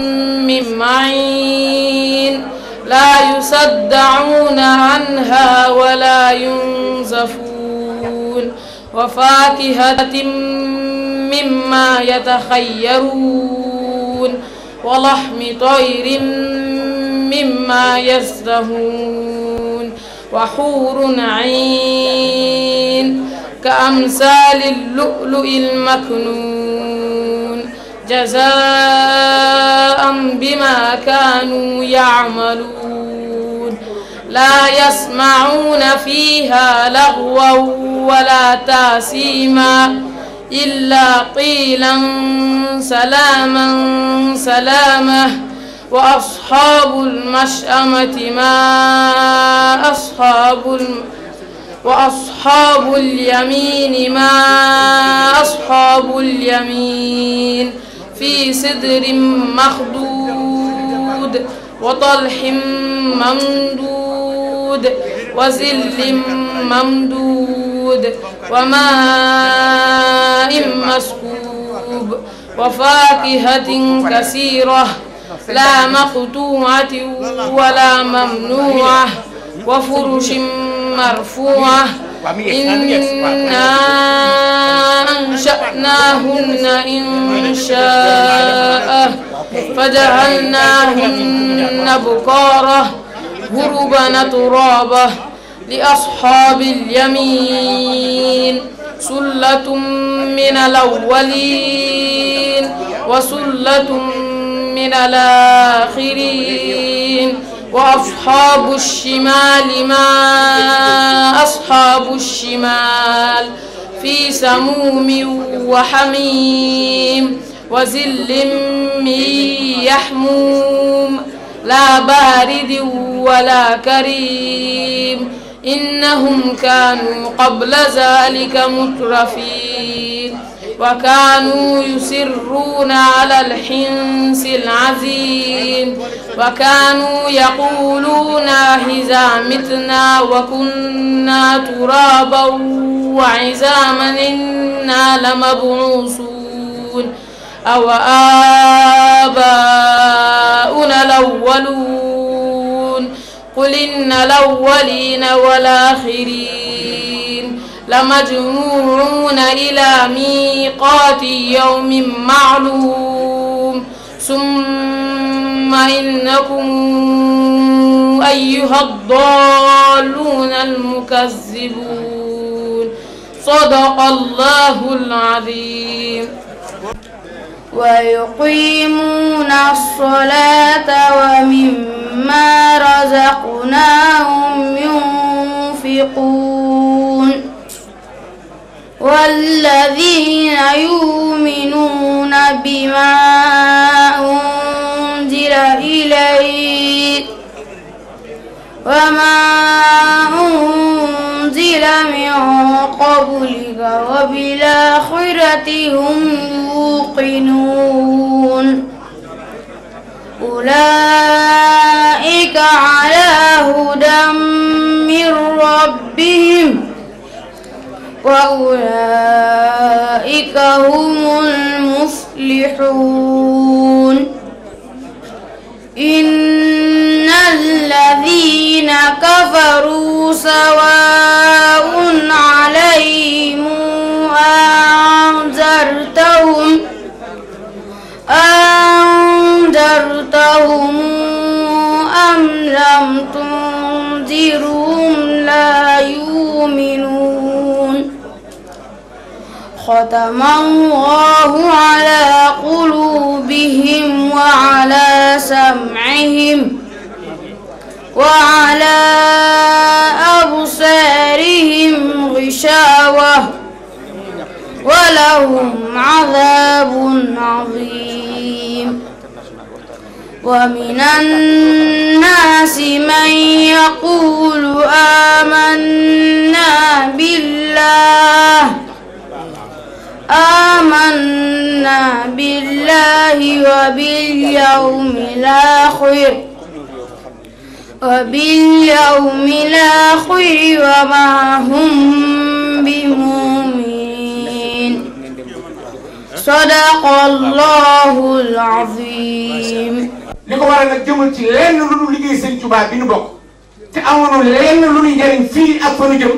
من معين لا يصدعون عنها ولا ينزفون وفاكهة مما يتخيرون ولحم طير مما يشتهون وحور عين كأمثال اللؤلؤ المكنون جزاء بما كانوا يعملون لا يسمعون فيها لغوا ولا تأثيما إلا قيلا سلاما سلاما وأصحاب المشأمة ما وأصحاب اليمين ما أصحاب اليمين في سدر مخضود وطلح ممدود وظل ممدود وماء مسكوب وفاكهة كثيرة لا مقطوعة ولا ممنوعة وفرش مرفوعة إنا أنشأناهن إنشاء فجعلناهن بكارا غربا ترابا لأصحاب اليمين سلة من الأولين وسلة من الآخرين وأصحاب الشمال ما أصحاب الشمال في سموم وحميم وظل من يحموم لا بارد ولا كريم إنهم كانوا قبل ذلك مترفين وكانوا يصرون على الحنث العظيم وكانوا يقولون إذا متنا وكنا ترابا وعظاما إنا لمبعوثون أو آباؤنا الأولون قل إن الأولين والآخرين لمجموعون إلى ميقات يوم معلوم ثم إنكم أيها الضالون المكذبون صدق الله العظيم. ويقيمون الصلاة ومما رزقناهم ينفقون والذين يؤمنون بما أنزل إليك وما أنزل من قبلك وبالآخرة هم يوقنون أولئك على هدى من ربهم وأولئك هم المفلحون. إن الذين كفروا سواء عليهم أنذرتهم أم لم تنذرهم لا يؤمنون. ختم الله على قلوبهم وعلى سمعهم وعلى أبصارهم غشاوة ولهم عذاب عظيم. ومن الناس من يقول آمنا بالله وباليوم الآخر وما هم بمؤمنين. sadaqallahul azim. li ko waral nag jëmul ci lenn lu dul liggéey sëñ Tuubaa bi nu bokk te amoon lenn lu ñuy njëriñ fii ak fa nu jëm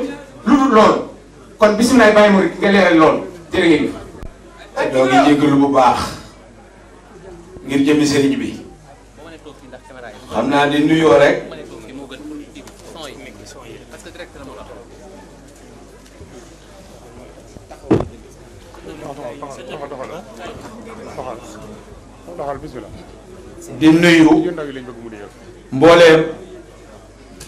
lu dul loolu kon bisimilah bàyyi ma nga leeral loolu jërë ngeen jëf. doo ngi jégalu bu baax ngir jëmmi sëriñ bi xam naa di nuyoo rek di nuyu mbooleem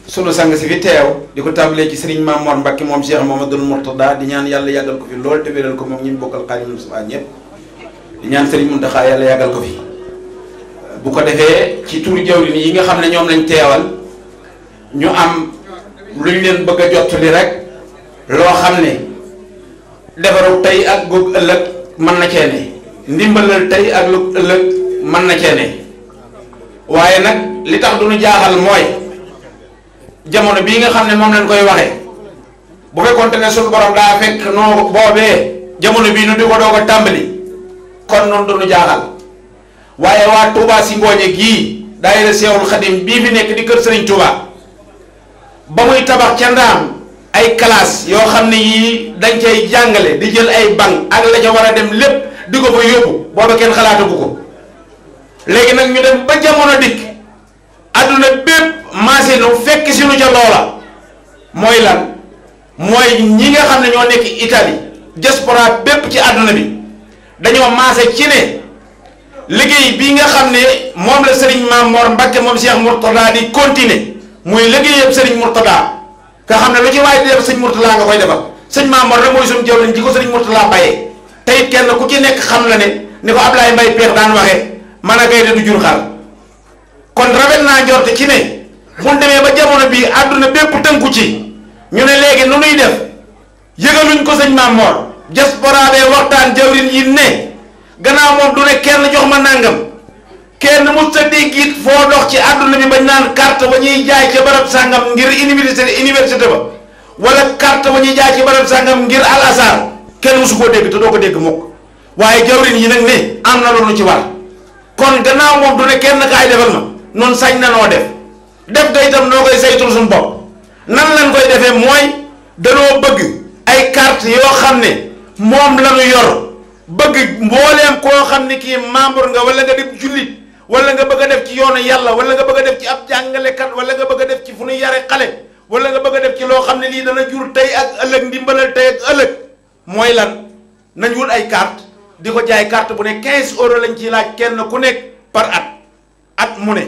sunu sang si fi teew di ko tàmbalee ci sëriñ Maam Mor Mbacke moom Cheikh Mamadou Mourtada di ñaan yàlla yàggal ko fi lool te wéral ko moom ñi mu bokkal Xaadimu Mustafaa ñëpp di ñaan sëriñ Muntaxa yàlla yàggal ko fi bu ko defee ci turu jawriñ yi nga xam ne ñoom lañ teewal ñu am luñ leen bëgg a jottali rek loo xam ne defaru tey ak góog ëllëg mën na cee ne ndimbalal tey ak lu ëllëg mën na cee ne waaye nag li tax du ñu jaaxal mooy jamono bii nga xam ne moom lañ koy waxee bu fekkoonte ne suñu borom daa fekk noo boobee jamono bii nu di ko doog a tàmbali kon noonu du ñu jaaxal waaye waa Touba si ngooñe gii daayira Seexul Xadim bii fi nekk di kër Sëriñ Touba ba muy tabax ca ndaam ay classe yoo xam ne yii dañ cay jàngale di jël ay banc ak la ca war a dem lépp di ko fa yóbbu booba kenn xalaatagu ko léegi nag ñu dem ba jamono dikk adduna bépp maase nu fekk si nu ca loola mooy lan mooy ñi nga xam ne ñoo nekk Italie diaspora bépp ci adduna bi dañoo maase ci ne liggéey bi nga xam ne moom la Serigne Maam Mor Mbacke moom Cheikh Mourtada di continuer muy liggéeyam Serigne Mourtada nga xam ne lu ci waaye di def sëñ Mourtada nga koy defal sëñ Maam Mor rek mooy suñu jawriñ ji ko Serigne Mourtada bayee te it kenn ku ci nekk xam la ne ni ko Ablaye Mbaye Peex daan waxee man a gaynde du jur xar kon rafet naa njort ci ne bu ñu demee ba jamono bii àdduna bépp tënku ci ñu ne léegi nu nuy def yëgaluñ ko sëñ Maam Mor diaspora bee waxtaan jawriñ yi ne gannaaw moom du ne kenn jox ma nàngam kenn mu sa dégg it foo dox ci àdduna bi bañ naan carte ba ñuy jaay ca barab sàngam ngir université ba wala carte ba ñuy jaay ci barab sàngam ngir al azhar kenn musu koo dégg te doo ko dégg mukk waaye jawriñ yi nag ne am na lu nu ci war kon gannaaw moom du ne kenn kaay defal ma noonu sañ na noo def ga itam noo koy saytul suñu bopp nan lañ koy defee mooy danoo bëgg ay carte yoo xam ne moom la ñu yor bëgg mbooleem koo xam ne kii membre nga wala nga def jullit wala nga bëgg a def ci yoonu yàlla wala nga bëgg a def ci ab jàngalekat wala nga bëgg a def ci fu ñuy yare xale wala nga bëgg a def ci loo xam ne lii dana jur tey ak ëllëg ndimbalal tey ak ëllëg mooy lan nañ wut ay carte di ko jaay carte bu ne 15 euros lañ ciy laaj kenn ku nekk par at mu ne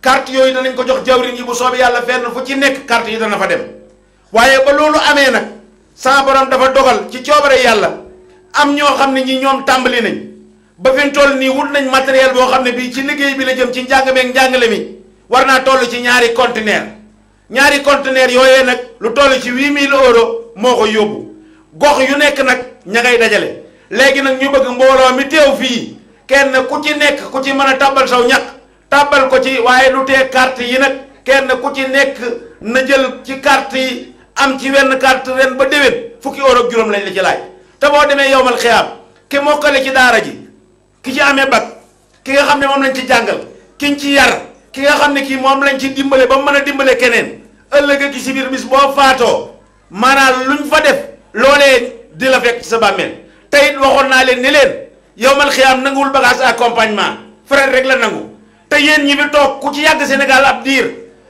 carte yooyu danañ ko jox jawriñ yi bu soobee yàlla fenn fu ci nekk carte yi dana fa dem waaye ba loolu amee nag sa borom dafa dogal ci coobare yàlla am ñoo xam ne ñi ñoom tàmbali nañ ba fi mu toll nii wut nañ matériel boo xam ne bii ci liggéey bi la jëm ci njàng meeg njàngale mi war naa toll ci ñaari conteneur yooyee nag lu toll ci 8000 euros moo ko yóbbu gox yu nekk nag ña ngay dajale léegi nag ñu bëgg mbooloo mi teew fii kenn ku ci nekk ku ci mën a tàbbal saw ñaq tàbbal ko ci waaye lu tee carte yi nag kenn ku ci nekk na jël ci carte yi am ci wenn carte ren ba déwén fukki euro ak juróom lañ la ci laaj te boo demee yowmal xiyaam ki mokkale ci daara ji ki ci amee bac ki nga xam ne moom lañ ci jàngal kiñ ci yar ki nga xam ne kii moom lañ ci dimbale ba mën a dimbale keneen ëllëg ak si biir bis boo faatoo maanaam luñ fa def loolee di la fekk ci sa bàmmeel te it waxoon naa leen ni leen yowmal xiyaam nanguwul bagage accompagnement frère rek la nangu te yéen ñi fi toog ku ci yàgg Sénégal ab diir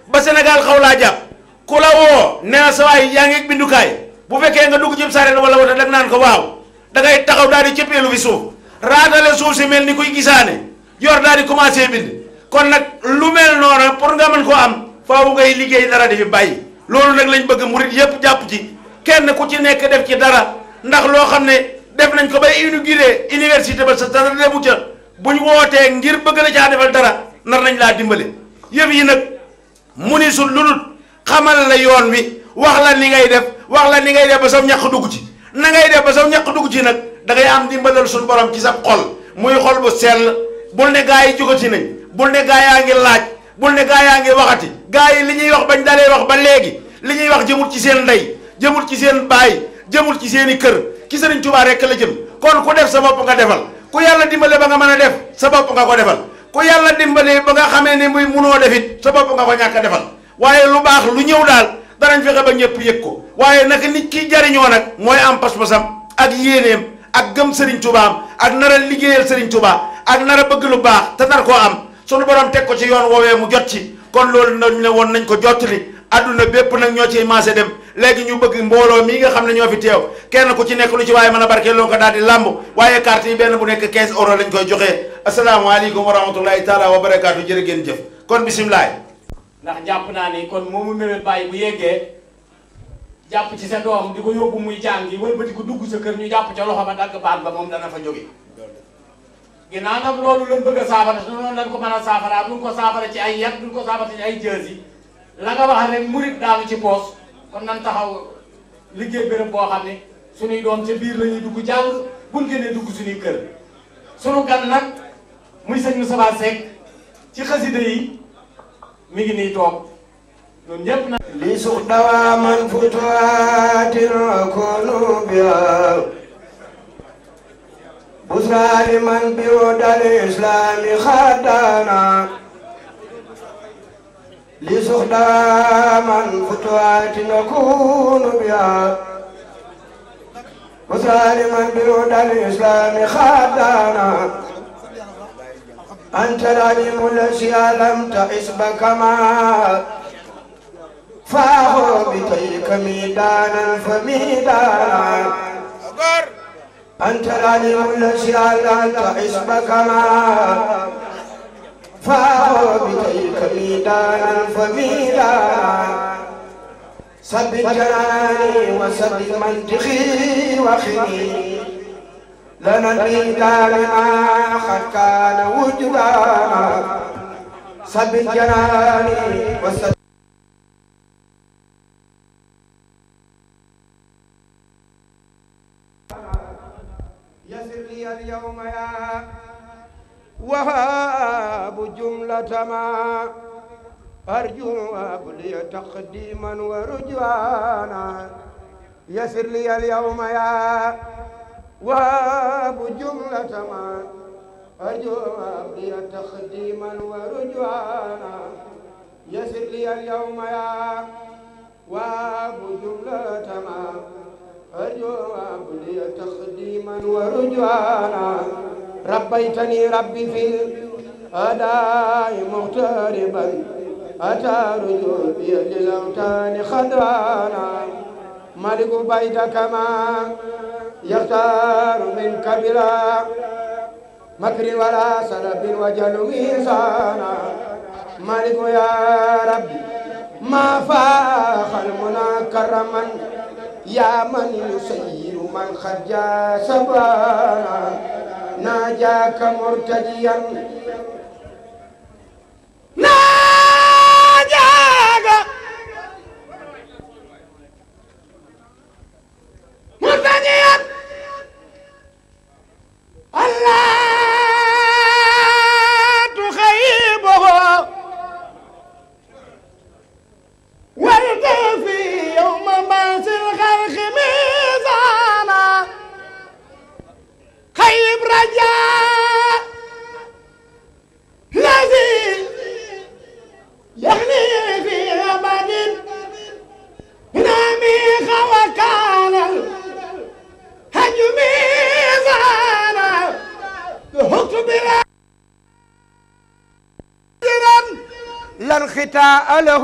ba Sénégal xaw laa jàpp ku la woo nee na sa waay yaa ngi bindukaay bu fekkee nga dugg ci sareet wala wata dag naan ko waaw da ngay taxaw daal di cëppeelu fi suuf raatale suuf si mel ni kuy gisaane yor daal di commencé bind kon nag lu mel noonu pour nga mën ko am faaw ngay liggéey dara di fi bàyyi loolu nag lañ bëgg murit yépp jàpp ci kenn ku ci nekk def ci dara ndax loo xam ne def nañ ko bay inauguré université ba sa dara demu ca buñ wootee ngir bëgg la caa defal dara nar nañ laa dimbale yëf yi nag mu ni su lulut xamal la yoon wi wax la ni ngay def ba sa ñaq dugg ci na ngay def ba sa ñaq dugg ci nag da ngay am dimbalal suñu borom ci sa xol muy xol bu sell bul ne gaa yi jógati nañ bul ne gaa yaa ngi laaj bul ne gaa yaa ngi waxati gaa yi li ñuy wax bañ dalee wax ba léegi li ñuy wax jëmul ci seen ndey jëmul ci seen baay jëmul ci seen i kër ci Sëriñ Tuubaa rekk la jëm kon ku def sa bopp nga defal ku yàlla dimbale ba nga mën a def sa bopp nga ko defal ku yàlla dimbale ba nga xamee ne muy munoo defit sa bopp nga ko ñàkk a defal waaye lu baax lu ñëw daal danañ fexe ba ñëpp yëg ko waaye naka nit ki jariñoo nag mooy am pas-pasam ak yéeneem ak gëm Serigne Touba am ak nar a liggéeyal Serigne Touba ak nar a bëgg lu baax te nar koo am sunu borom teg ko ci yoon woowee mu jot ci kon loolu nañ ne woon nañ ko jottali adduna bépp nag ñoo ciy maase dem léegi ñu bëgg mbooloo mii nga xam ne ñoo fi teew kenn ku ci nekk lu ci waaye mën a barkeel loo ko daal di làmb waaye carte yi benn bu nekk 15 euros lañ koy joxee asalaamaaleykum wa rahmatullahi taala wa barakaatu jërë ngeen jëf kon bisimilah. ndax jàpp naa ni kon moomu mébét bàyyi bu yeggee jàpp ci sa doom di ko yóbbu muy jàngi wëlbati ko dugg sa kër ñu jàpp ca loxo ba dagg baat ba moom dana fa jóge ginnaaw nag loolu lañ bëgg a saafara su noonu lañ ko mën a saafara duñ ko saafara ci ay yat duñ ko saafara ci ay jësi la nga wax rek murit daanu ci poos kon nan taxaw liggéey béréb boo xam ne suñuy doom ca biir la ñuy dugg jàng buñ génnee dugg suñuy kër sunu gan nag muy sëñ Moustapha Seck ci xasida yi mi ngi nii toog ñun ñëpp nag li suq dawaa man futuwaatin akunu biha busraani man biwodal islami xaddana li suq dawaa man futuwaatin akunu biha busraani man biwodal islami xaddana أنت العليم الذي علمت حسبك ما فاهو بتيك ميدانا فميدانا أنت العليم الذي علمت حسبك ما فاهو بتيك ميدانا فميدانا ثبت جناني وثبت منطقي وخني لنا الميدان ما قد كان وجدانا ثبت جناني وثبت يسر لي اليوم يا وهاب جملة ما أرجو لي تقديما ورجوانا يسر لي اليوم يا وهاب جملة ما أرجو لي تقديما ورجوانا يسر لي اليوم يا وهاب جملة ما أرجو لي تقديما ورجوانا ربيتني ربي في الأداء مغتربا أتى رجوع بيد الأوتان خضرانا ملك بيتك ما يختار منك بلا مكر ولا سلب وجل ميزانا مالك يا ربي ما فاخ المنى كرما يا من يسير من خجا سبانا ناجاك مرتجيا ناجاك مرتجيا الله تخيبه والكفي يوم باس الخلق ميزانا خيب رجاء الذي يغني في أبد ناميخ وكان الهج ميزانا حط بلا لا انختاء له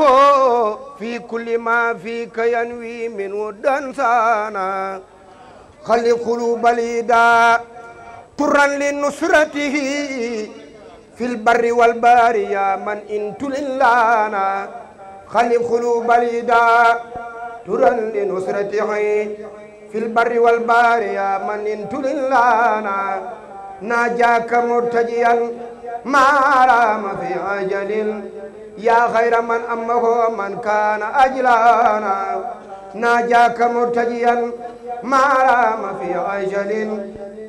في كل ما فيك ينوي من ودن سانا خلي قلوب الإداء طرا لنصرته في البر والبار يا من انت للانا خلي قلوب الإداء طرا لنصرته في البر والبار يا من انت للانا ناجاك مرتجيا ما رام في عجل يا خير من أمه من كان أجلانا ناجاك مرتجيا ما رام في عجل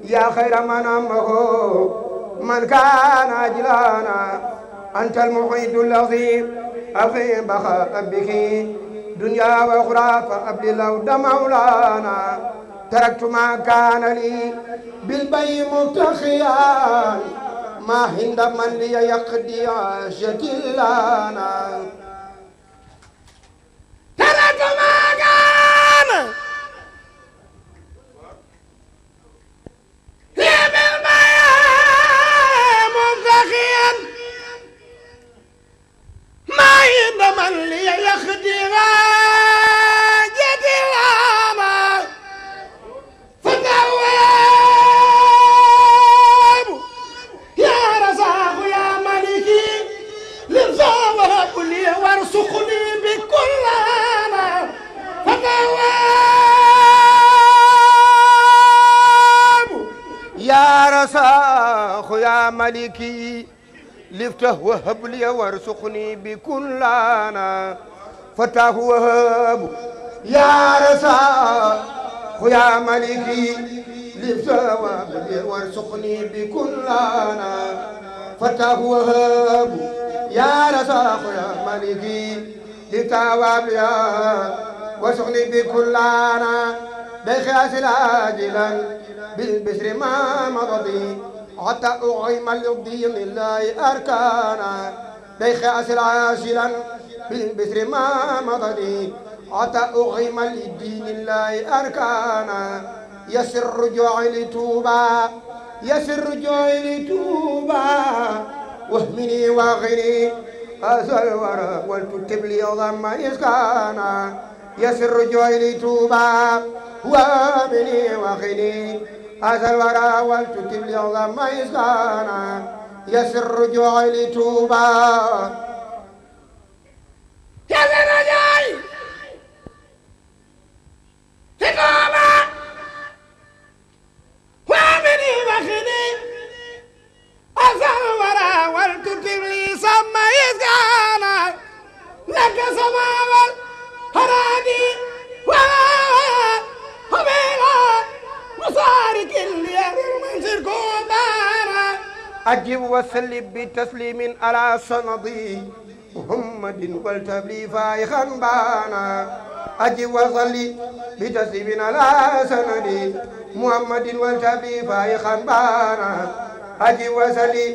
يا خير من أمه من كان أجلانا أنت المحيط الذي أخي بخاء به دنيا وأخرى فأبل لود مولانا تركت ما كان لي بالبي مبتخيا ما عند من لي يقضي عاشتي لنا تركت ما كان لي بالبي مبتخيا ما عند من لي يقضي عاشتي لنا فتواب يا رزاق يا مالكي للزواب لي وارزقني بكل انا فتواب يا رزاق يا مالكي لفته وهب لي وارزقني بكل انا فتواب يا رزاق يا مالكي للثواب وارزقني بكل انا فتاه وهاب يا رزاق يا مالكي للثواب يا وارزقني بكل انا بخاس عاجلا بالبشر ما مضضي حتى اعيم للدين الله اركانا بخاس عاجلا بالبشر ما مضضي حتى أقيم للدين الله أركانا يسر رجوعي لتوبا يسر رجوعي لتوبا واهمني واغني هذا الورى ولتكتب لي ضم إسكانا يسر رجوعي لتوبا واهمني واغني هذا الورى ولتكتب لي ضم إسكانا يسر رجوعي لتوبا يسر رجوعي تقوما وامني وخني أزورا والتكتب لي سما يسكانا لك سماوى هرادي وميلا مصارك اللي المنصر كوبانا أجب وسلم بتسليم على صندي محمد والتبلي فايخا بانا أجب وصلي بتسليم على سندي محمد والتبلي فايخا بانا أجب وصلي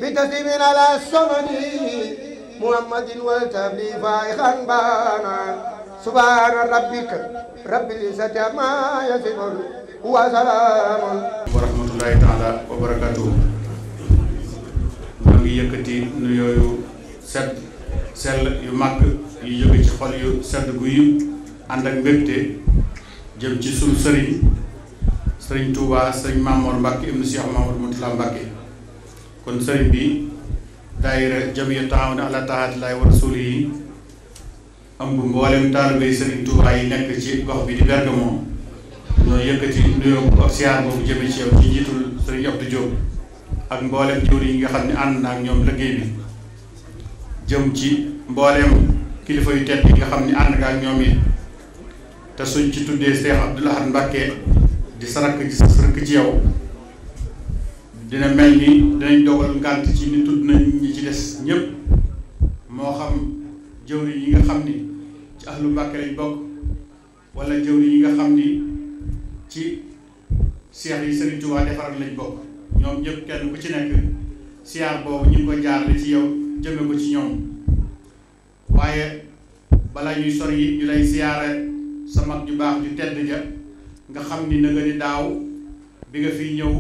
بتسليم على سندي محمد والتبلي فايخا بانا سبحان ربك رب العزة ما يصفون وسلام ورحمة الله تعالى وبركاته maa ngi yëkkati nuyoo yu set sell yu màgg yu jóge ci xol yu sedd guy ànd ak mbégte jëm ci sunu sëriñ Touba sëriñ Mamour Mbacke ibnu Cheikh Mamadou Moutala Mbacke kon sëriñ bi daayira jamiya taawun ala taatillahi wa rasulihi ëmb mboolem taalibey sëriñ Touba yi nekk ci gox bi di Bergamo ñoo yëkkati nuyoo bu ak siyaar boobu jëme ci yow ci njiitul sëriñ Abdou Diop ak mboolem jëwriñ yi nga xam ne ànd na ak ñoom liggéey bi jëm ci mboolem kilifa yu tedd yi nga xam ne ànd nga ak ñoom it te suñ ci tuddee Cheikh Abdoul Ahad Mbacké di sarak ci yow dina mel ni dinañ dogal ngànt ci ni tudd nañ ñi ci des ñëpp moo xam jëwriñ yi nga xam ni ci ahlu Mbacké lañ bokk wala jëwriñ yi nga xam ni ci seex yi Serigne Touba defaral lañ bokk ñoom ñëpp kenn ku ci nekk siyaar boobu ñu ngi ko jaarale ci yow jëme ko ci ñoom waaye bala ñuy sori yi ñu lay siyaare sa mag ju baax ju tedd ja nga xam ni na nga ni daaw bi nga fiy ñëw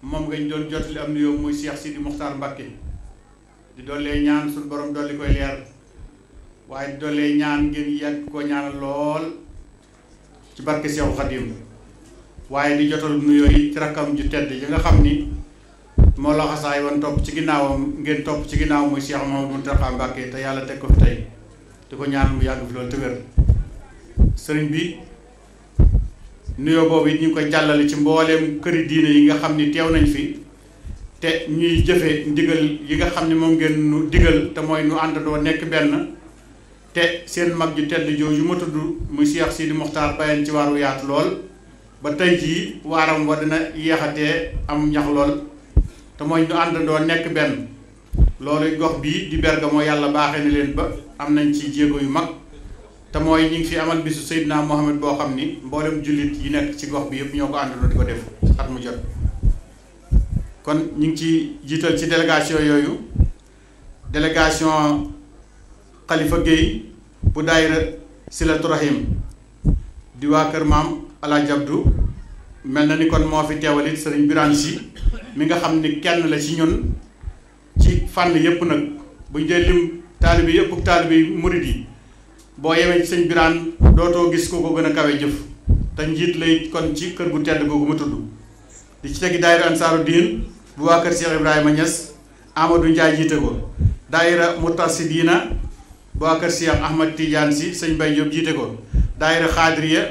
moom nga ñu doon jotali am nuyoo muy Cheikh Sidi Mokhtar Mbacké di dollee ñaan suñu borom dolli koy leer waaye di dollee ñaan ngeen yàgg koo ñaanal lool ci barke Cheikh Khadim waaye di jotal nuyoo yi ci rakkam ju tedd yi nga xam ni moo la xasaay woon topp ci ginnaawam ngeen topp ci ginnaaw muy Cheikh Mamadou Mountakha Mbacké te yàlla teg ko fi tey di ko ñaan mu yàgg fi loolu te wér sëriñ bi nuyoo boobu it ñu ngi koy jàllale ci mbooleem këri diine yi nga xam ni teew nañ fi te ñuy jëfe ndigal yi nga xam ne moom ngeen nu digal te mooy nu àndandoo nekk benn te seen mag ju tedd jooju ma tudd muy Cheikh Sidi Mokhtar bayan ci waaru yaatu lool ba tey jii waaram wa dina yéexatee am ñax lool te mooy ñu àndandoo nekk benn loolu gox bii di Bergamo yàlla baaxee na leen ba am nañ ci jéego yu mag te mooy ñu ngi fi amal bisu Seydina Mohamed boo xam ni mboolem jullit yi nekk ci gox bi yëpp ñoo ko àndandoo di ko def at mu jot. kon ñu ngi ci jiital ci délégation yooyu délégation Khalifa Gueye bu daayira Silatu Rahim di waa kër maam Alaaji Abdu mel na ni kon moo fi teewalit sëriñ Birane Sy mi nga xam ni kenn la ci ñun ci fànn yëpp nag buñ dee lim taalibe yi yëpp taalibe yi murid yi boo yemee ci sëñ Birane dootoo gis ko ko gën a kawe jëf te njiit lay kon ci kër gu tedd googu ma tudd di ci tegi daayira Ansaaru Diin bu waa kër Cheikh Ibrahima Niass Amadou Ndiaye jiite ko daayira Mutasidina bu waa kër Cheikh Ahmad Tidiane Sy sëñ Bay Diop jiite ko daayira Xaadiriya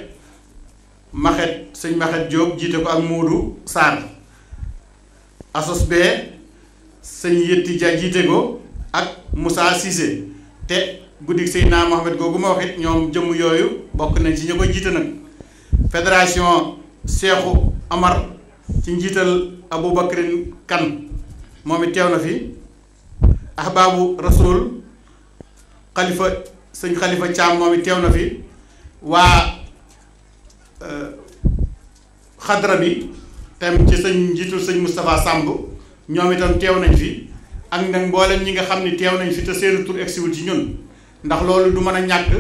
Maxet sëñ Maxet Diop jiite ko ak Muudu Sarr asos bee sëñ Yetti Dia jiite ko ak Moussa Cissé te guddi Seydina Mohamed googu ma wax it ñoom jëmm yooyu bokk nañ ci ñu koy jiite nag fédération Cheikhou Amar ci njiital Aboubacrin Kan moom it teew na fi ahbaabu rasul xalifa sëñ Xalifa Thiam moom it teew na fi waa xadra bi tam ci sëñ njiitul sëñ Moustapha Samb ñoom itam teew nañ fi ak nag mboolem ñi nga xam ni teew nañ fi te seeni tur egsiwul ci ñun ndax loolu du mën a ñàkk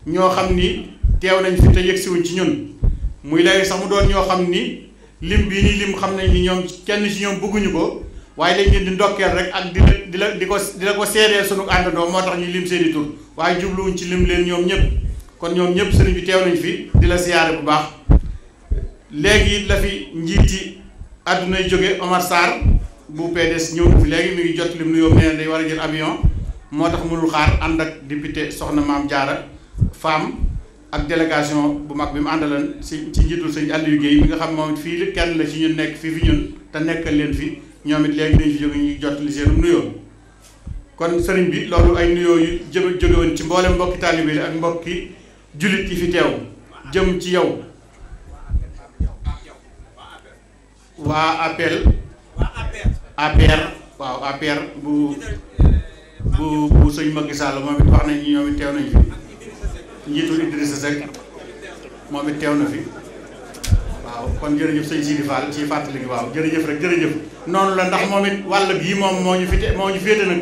ñoo xam ni teew nañ fi te yegsiwuñ ci ñun muy léegi sax mu doon ñoo xam ni lim bii nii lim xam nañ ni ñoom kenn ci ñoom bëgguñu ko waaye lañ leen di ndokkeel rek ak di la ko seedeel sunu àndandoo moo tax ñu lim seeni tur waaye jubluwuñ ci lim leen ñoom ñëpp kon ñoom ñëpp sëriñ bi teew nañ fi di la siyaare bu baax léegi la fi njiiti àddunay jóge Omar Sarr bu PDS ñëw na fi léegi mi ngi jot lim nuyoo nee na day war a jël avion moo tax mënul xaar ànd ak député soxna Maam Jaara femme ak délégation bu mag bi mu àndalan ci njiitul sëñ Aliou Guèye mi nga xam moom it fii kenn la ci ñun nekk fii fi ñun te nekkal leen fi ñoom it léegi dañ fi jóge ñuy jot li seenum nuyoo kon sëriñ bi loolu ay nuyoo yu jóge woon ci mboolem mbokki taalibe ak mbokki jullit yi fi teew jëm ci yow waa APR waaw APR bu sëñ Macky Sall moom it wax nañ ñi ñoom it teew nañ fi njiitul Idrissa Seck moom it teew na fi waaw kon jërëjëf sëñ Sidi Fall ci fàttali gi waaw jërëjëf rek jërëjëf noonu la ndax moom it wàll bii moom moo ñu féete nag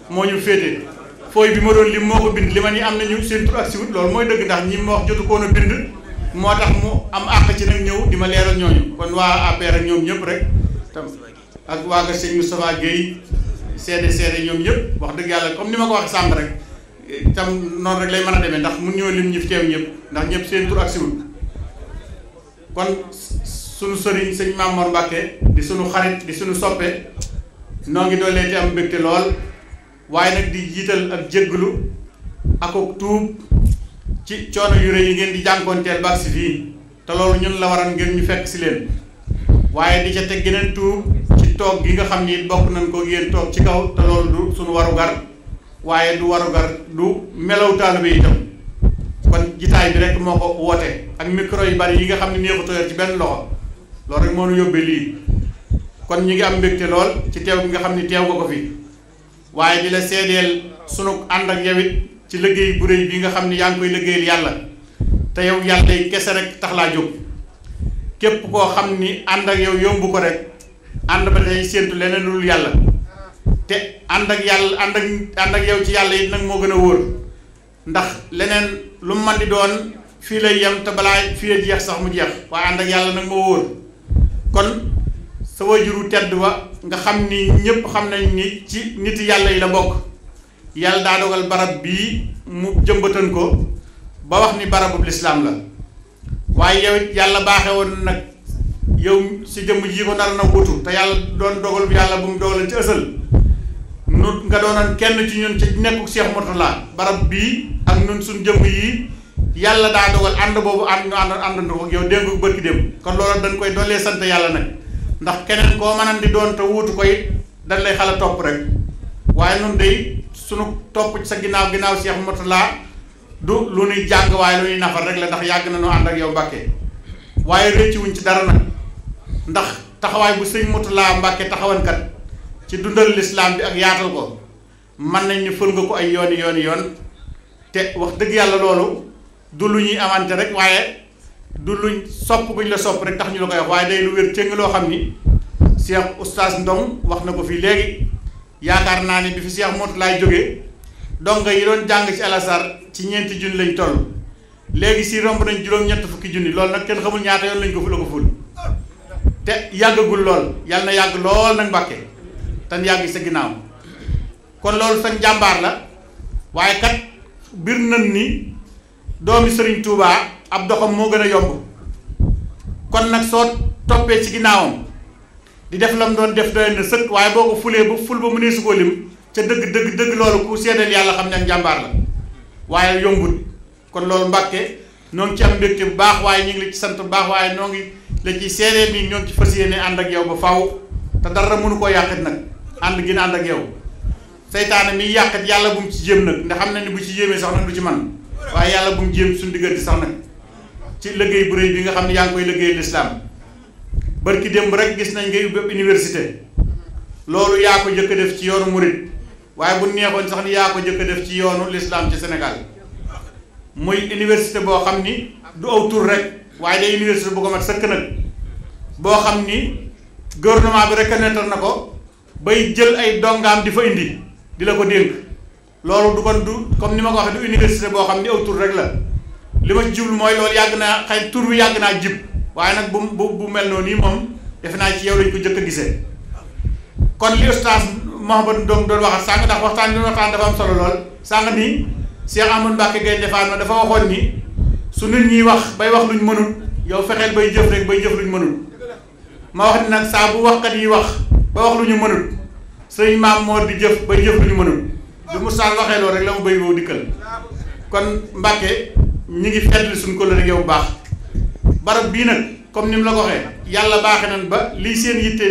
moo ñu féete fooy bi ma doon lim moo ko bind li ma ni am nañu seen tur ak si wut loolu mooy dëgg ndax ñi ma wax jotu koon a bind moo tax mu am àq ci nag ñëw di ma leeral ñooñu kon waa APR ak ñoom ñëpp rek tam ak waa nga sëñ Moustapha Guèye seede ñoom ñëpp wax dëgg yàlla comme ni ma ko wax sànq rek tam noonu rek lay mën a demee ndax mun ñoo lim ñi fi teew ñëpp ndax ñëpp seen tur ak si wut kon sunu sëriñ sëñ Mamour Mbacke di sunu xarit di sunu soppe noo ngi doolee te am mbégte lool waaye nag di jiital ak jégglu ak tuub ci coono yu rëy yi ngeen di jànkoonteel baax si fii te loolu ñun la waral ngeen ñu fekk si leen waaye di ca teg geneen tuub ci toog gi nga xam ni bokk nañ ko yéen toog ci kaw te loolu du sunu warugar waaye du warugar du melaw taalibe itam kon jitaay bi rek moo ko woote ak micro yu bari yi nga xam ne neexutoo yor ci benn loxo loolu rek moo nu yóbbee lii kon ñi ngi am mbégte lool ci teew gi nga xam ni teew nga ko fi waaye di la seedeel sunu ànd ak yow it ci liggéey bu rëy bi nga xam ni yaa ngi koy liggéeyal yàlla te yow yàlla yi kese rek tax laa jóg képp koo xam ni ànd ak yow yombu ko rek ànd ba tey séentu leneen lu dul yàlla te ànd ak yàlla ànd ak yow ci yàlla it nag moo gën a wóor ndax leneen lu mu man di doon fii lay yem te balaa fii a jeex sax mu jeex waaye ànd ak yàlla nag moo wóor kon sa wajuru tedd wa nga xam ni ñépp xam nañ ni ci nit yàlla yi la bokk yàlla daa dogal barab bii mu jëmbatan ko ba wax ni barabu lislaam la waaye yow it yàlla baaxe woon nag yow si jëmm ji ko nar na wutu te yàlla doon dogal bi yàlla bu mu dogalan ci ësal nu nga doonoon kenn ci ñun ci nekku Cheikh Mourtala barab bii ak ñun suñ jëmm yi yàlla daa dogal ànd boobu àndandoo ak yow dégg nga bërki dem kon loolu dañ koy doolee sant yàlla nag ndax keneen koo mënan di doon te wuutu ko it dañ lay xala topp rek waaye nun day sunu topp sa ginnaaw Cheikh Mourtala du lu nuy jàng waaye lu nuy nafar rek la ndax yàgg na noo ànd ak yow Mbàkke waaye rëcci wuñ ci dara nag ndax taxawaay bu sëñ Mourtala Mbàkke taxawankat ci dundal lislaam bi ak yaatal ko mën nañ ni fël nga ko ay yooni yoon te te wax dëgg yàlla loolu du lu ñuy amante rek waaye du luñ sopp guñ la sopp rek tax ñu la koy wax waaye day lu wér cëng loo xam ni Cheikh Oustaz Ndong wax na ko fii léegi yaakaar naa ni bi fi Cheikh Moutou laay jógee donga yi doon jàng ci alasar ci 4 junni lañ toll léegi si romb nañ juróom-ñett fukki junni loolu nag kenn xamul ñaata yoon lañ ko ful te yàggagul lool yàlla na yàgg lool nag Mbàkke tan yàgg sa ginnaaw kon loolu sax jàmbaar la waaye kat bir nañ ni doomi Serigne Touba ab doxam moo gën a yomb kon nag soo toppee ci ginnaawam di def lam doon def doy na sëkk waaye boo ko fulee ba ful ba mu nee su ko lim ca dëgg loolu ku seedeel yàlla xam ne ak jàmbaar la waaye yombut kon loolu Mbàkke noo ngi ci am mbégte bu baax waaye ñu ngi la ci sant bu baax waaye noo ngi la ci seedeel bi ñoo ngi ci fas yéene ànd ak yow ba faaw te dara mënu koo yàqit nag ànd gi ànd ak yow seytaane mi yàqit yàlla bu mu ci jéem nag ndax xam na ni bu ci jéemee sax nag du ci man waaye yàlla bu mu jéem suñu diggante sax nag ci liggéey bu rëy bi nga xam ne yaa ngi koy liggéey lislaam barki démb rek gis nañ ngay ubbi université loolu yaa ko jëkk a def ci yoonu murit waaye bu neexoon sax ni yaa ko jëkk a def ci yoonu lislaam ci Sénégal muy université boo xam ni du aw tur rek waaye day université bu ko mat sëkk nag boo xam ni gouvernement bi reconnaître na ko bay jël ay dongaam di fa indi di la ko dénk loolu du kon du comme ni ma ko waxee du université boo xam ni aw tur rek la li ma jublu mooy loolu yàgg naa xëy tur bi yàgg naa jib waaye nag bu mel noonu nii moom defe naa ci yow lañ ko jëkk a gisee kon li Oustaz Mouhamadou Ndong doon waxat sànq ndax waxtaan bi waxtaan dafa am solo lool sànq ni Cheikh Amadou Mbacke Gaynde Fatma dafa waxoon ni su nit ñiy wax bay wax luñ mënul yow fexeel bay jëf rek bay jëf luñ mënul ma wax ni nag saa bu waxkat yi wax ba wax lu ñu mënul sëñ maam moo di jëf bay jëf lu ñu mënul du mu saal waxee loolu rek la mu béy boobu dikkal kon Mbacke ñi ngi fetli suñ ko la rek yow bu baax barab bii nag comme ni mu la ko waxee yàlla baaxe nañ ba lii seen yitte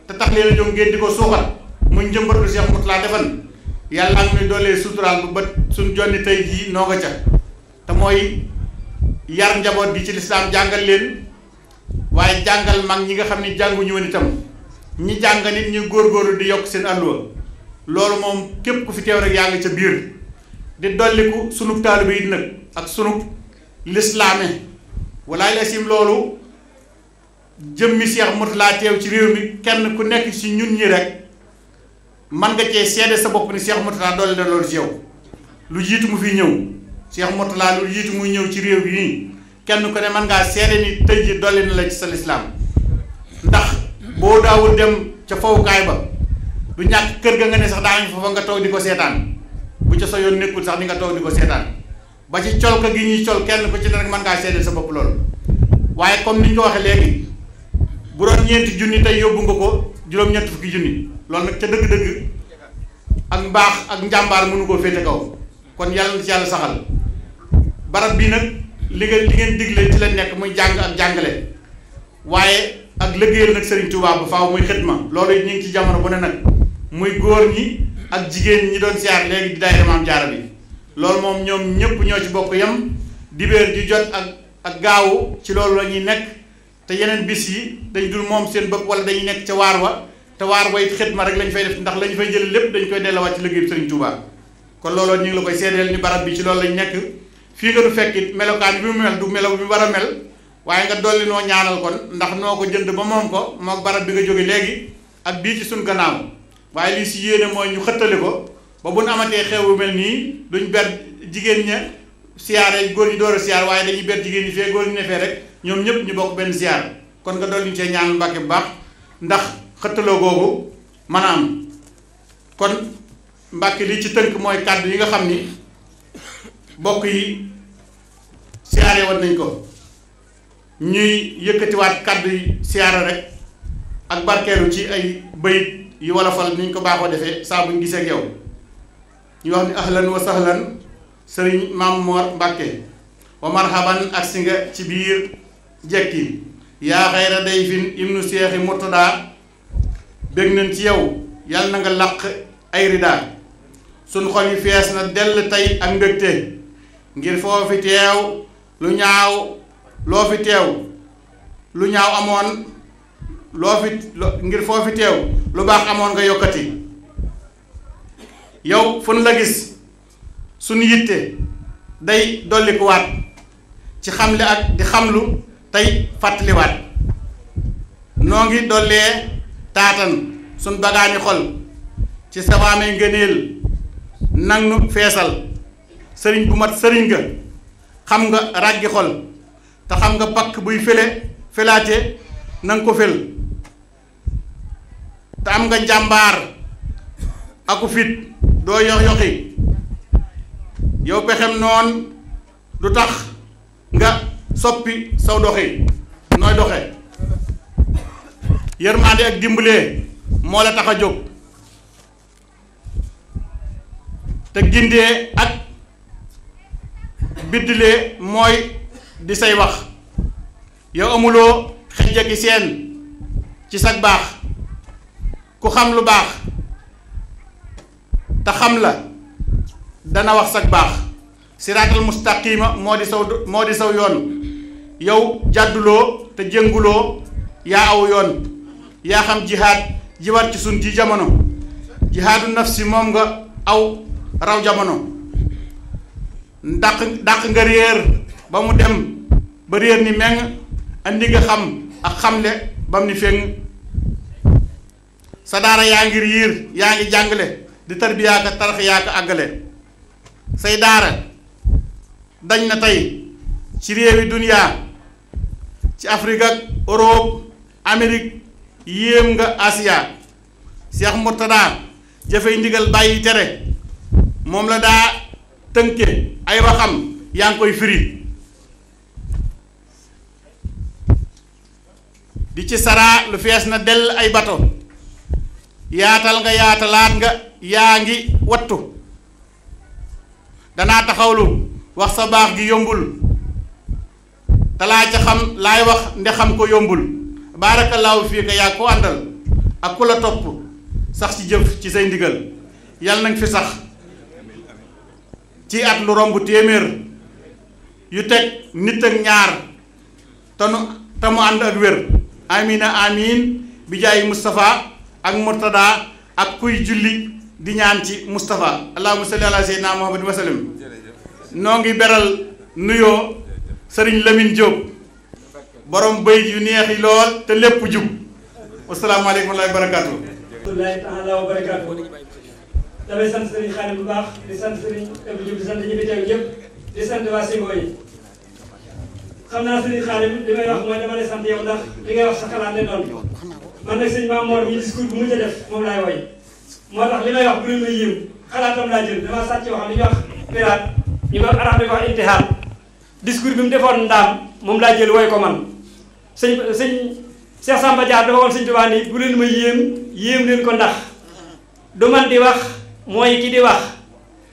te tax leen a jóg ngeen di ko suuxat muy njëmbatu Cheikh Moutou laa defan yàlla am ni doolee suturaal bu ba suñ jonni tey jii noo nga ca te mooy yar njaboot gi ci lislaam jàngal leen waaye jàngal mag ñi nga xam ne jànguñu woon itam ñi jàng nit ñu góorgóorlu di yokk seen alluwa loolu moom képp ku fi teew rek yaa ngi ca biir di dolliku sunub taalibe yi nag ak sunub lislaame walaay la sim loolu jëmmi Cheikh Moutou laa teew ci réew mi kenn ku nekk ci ñun ñi rek man nga cee seede sa bopp ni Cheikh Moutou laa dolli na loolu ci yow lu jiitu mu fi ñëw Cheikh Moutou laa lu jiitu muy ñëw ci réew bi nii kenn ku ne man ngaa seede ni tey ji dolli na la ci sa lislaam ndax boo daawul dem ca fowukaay ba du ñàkk kër ga nga ne sax daañu foofa nga toog di ko seetaan bu ca sa yoon nekkul sax ni nga toog di ko seetaan ba ci col ka gi ñuy col kenn ku ci ne rek mën ngaa seede sa bopp loolu waaye comme ni ñu ko waxee léegi bu doon 4 junni tey yóbbu nga ko juróom-ñett fukki junni loolu nag ca dëgg-dëgg ak mbaax ak njàmbaar mënu koo féete kaw kon yàlla na ci yàlla saxal barab bii nag li ngeen digle ci la nekk muy jàng ak jàngale waaye ak liggéeyal nag Serigne Touba ba faaw muy xidma loolu it ñu ngi ci jamono bu ne nag muy góor ñi ak jigéen ñi doon siyaar léegi di daayira Maam Jaara bi loolu moom ñoom ñëpp ñoo ci bokk yam dibéer di jot ak gaawu ci loolu la ñuy nekk te yeneen bis yi dañ dul moom seen bopp wala dañuy nekk ca waar wa te waar wa it xidma rek lañ fay def ndax lañ fay jël lépp dañ koy delluwaat ci liggéeyu Serigne Touba kon looloo ñu ngi la koy seedeel ni barab bi ci loolu lañ nekk fii nga du fekkit melokaan bi mu mel du melaw bi mu war a mel waaye nga dolli noo ñaanal kon ndax noo ko jënd ba moom ko mook barab bi nga jóge léegi ak bii ci suñ gannaaw waaye lii si yéene mooy ñu xëttali ko ba bu nu amatee xew bu mel nii duñ ber jigéen ña siyaare góor ñi door a siyaar waaye dañuy ber jigéen ñi fee góor ñi ne fee rek ñoom ñëpp ñu bokk benn siyaar kon nga dolli ñu cee ñaanal Mbàkke bu baax ndax xëttaloo googu mën a am kon Mbàkke li ci tënk mooy kàddu yi nga xam ni bokk yi siyaare woon nañ ko ñuy yëkkatiwaat kàddu yi siyaare rek ak barkeelu ci ay bayit yi wolofal ni ñu ko baaxoo defee saa buñ gisee ak yow ñu wax ni ahlan wa sahlan sëriñ Maam Mor Mbàkke wa marhaban ak si nga ci biir jekki yaa xayra dayfin ibnu seexi Murtada bég nañ ci yow yàlla na nga làq ay ridaa suñ xol yi fees na dell tey ak mbégte ngir foo fi teew lu ñaaw loo fi teew lu ñaaw amoon ngir foo fi teew lu baax amoon nga yokkati yow fu nu la gis suñu yitte day dollikuwaat ci xamle ak di xamlu tey fàttaliwaat noo ngi dollee taatan suñ bagaani xol ci sawaamee ngëneel nang nu feesal sëriñ bu mat sëriñ nga xam nga ràggi xol te xam nga pakk buy felaate nanga ko fel te am nga njàmbaar aku fit doo yox-yoxi yow pexem noon du tax nga soppi saw doxi nooy doxe yërmande ak dimbalee moo la tax a jóg te gindee ak biddilee mooy di say wax yow amuloo xejja gi seen ci sag baax ku xam lu baax te xam la dana wax sag baax siraatal mustaqima moo di saw yoon yow jàdduloo te jënguloo yaa aw yoon yaa xam jihaad ji war ci sun ji jamono jihaadu nafsi moom nga aw raw jamono dàq nga réer ba mu dem ba réer ni meng andi nga xam ak xamle ba mu ni feng sa daara yaa ngi riir yaa ngi jàngale di tarbiyaa ka tarax yaa ka àggale say daara dañ na tey ci réewi duniyaa ci Afrique ak Europe Amérique yéem nga Asia Cheikh Mourtada jëfey ndigal bàyyi tere moom la daa tënke ay waxam yaa ngi koy firi di ci saraa lu fees na dell ay bato yaatal nga yaatalaat nga yaa ngi wattu danaa taxawlu wax sa baax gi yombul te laa ca xam laay wax nde xam ko yombul baarakallaahu fii ka yaa ko àndal ak ku la topp sax ci jëf ci say ndigal yàlla nanga fi sax ci at lu romb téeméer yu teg nit ak ñaar te mu ànd ak wér amina amin bi jaay Moustapha ak Mourtada ak kuy julli di ñaan ci Moustapha allahumma salli ala sayyidina Muhammad wa sallam noo ngi beral nuyoo Sëriñ Lamine Diop borom bëy yu neex yi lool te lépp jub wasalaamaaleykum wa barakaatu. Wallaahi taala wa barakaatu. damay sant Sëriñ Xaadim bu baax di sant Sëriñ Abdou Diop di sant ñi fi teew ñëpp di sant waa Singo yi xam naa Sëriñ Xaadim li may wax mooy dama lay sant yow ndax li ngay wax sa xalaat lay doon man nag sëñ Maam Mor mi discours bu mujj a def moom laay woy moo tax li may wax bu leen may yéem xalaatam laa jël dama sàcc wax li ñuy wax piraat ñu ko arab di ko wax intihaar discours bi mu defoon ndaam moom laa jël woy ko man sëñ Cheikh Samba Diar dafa woon sëñ Tuubaa ni bu leen may yéem leen ko ndax du man di wax mooy ki di wax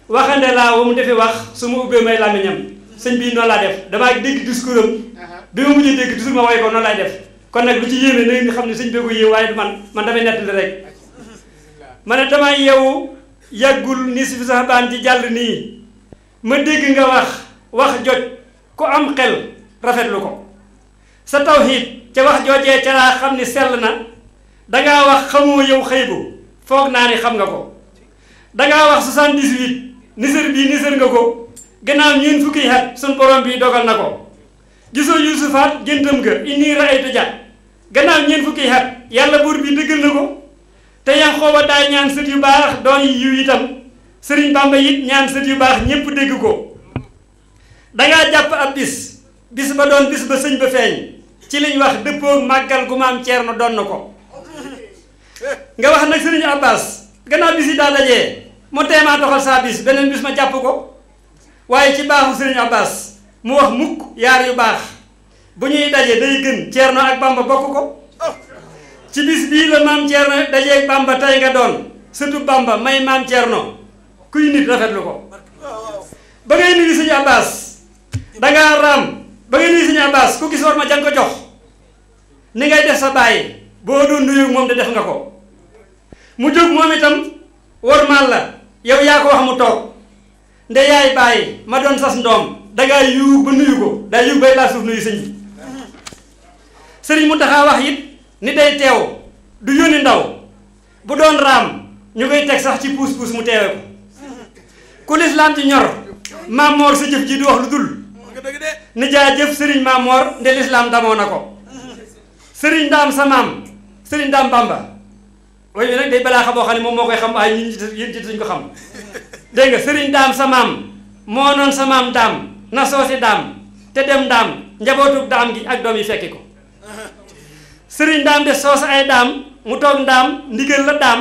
waxande laa wa mu defi wax su ma ubbee may làmmiñam sëñ bii noonu laa def damaa dégg discours am bi ma mujjee dégg toujours ma woy ko noonu laay def kon nag lu ci yéeme na ngeen xam ne sëñ bee ko yéem waaye du man damay nettali rek ma ne damay yeewu yàggul ni si fi sax baan ci jàll nii ma dégg nga wax joj ku am xel rafetlu ko sa tawhiid ca wax joojee ca laa xam ni sell na dangaa wax xamoo yow xëy bu foog naa ni xam nga ko dangaa wax 78 nisër bii nisër nga ko gannaaw ñeent fukki at sun borom bi dogal na ko gisoo yusufaat géntam nga inni raaytu ja gannaaw ñeent fukki at yàlla buur bi dëggal na ko te yan xooba daay ñaan sët yu baax doon yiw itam sëriñ Bamba it ñaan sët yu baax ñépp dégg ko dangaa jàpp ab bis ba doon bis ba sëñ ba feeñ ci liñ wax dëppoo màggal gu maam Ceerno doon na ko nga wax nag sëriñ Abbas gannaaw bis yi daa dajee mu teemaa doxal saa bis beneen bis ma jàpp ko waaye ci baaxu sëriñ Abbas mu wax mukk yaar yu baax bu ñuy daje day gën Ceerno ak Bamba bokk ko ci bis bii la maam Ceerno dajeeg Bamba tey nga doon sëtu Bamba may maam Ceerno kuy nit rafetlu ko ba ngay nuyu sëriñ Abbas dangaa raam ba ngay nuyu sëriñ Abbas ku gis war ma jang ko jox ni ngay def sa bàyyi boo doon nuyu moom de def nga ko mu jóg moom itam war maal la yow yaa ko wax mu toog nde yaay bàyyi ma doon sas ndoom dangaa yu ba nuyu ko daa yu bay laa suuf nuyu sëñ bi sëriñ Muntaxa wax it ni day teew du yónni ndaw bu doon raam ñu koy teg sax ci puus-puus mu teewe ko ku lislaam ci ñor Maam Mor sa jëf ji di wax lu dul ni jaajëf Serigne Maam Mor nde lislaam damoo na ko Serigne Daam sa maam Serigne Daam Bamba waaye bi nag day balaa xam boo xam ne moom moo koy xam waaye ñun yéen ci dañ ko xam dégg nga Serigne Daam sa maam moo noon sa maam daam na soosi daam te dem daam njabootu daam gi ak doom yi fekki ko Serigne Daam de soos ay daam mu toog ndaam ndigal la daam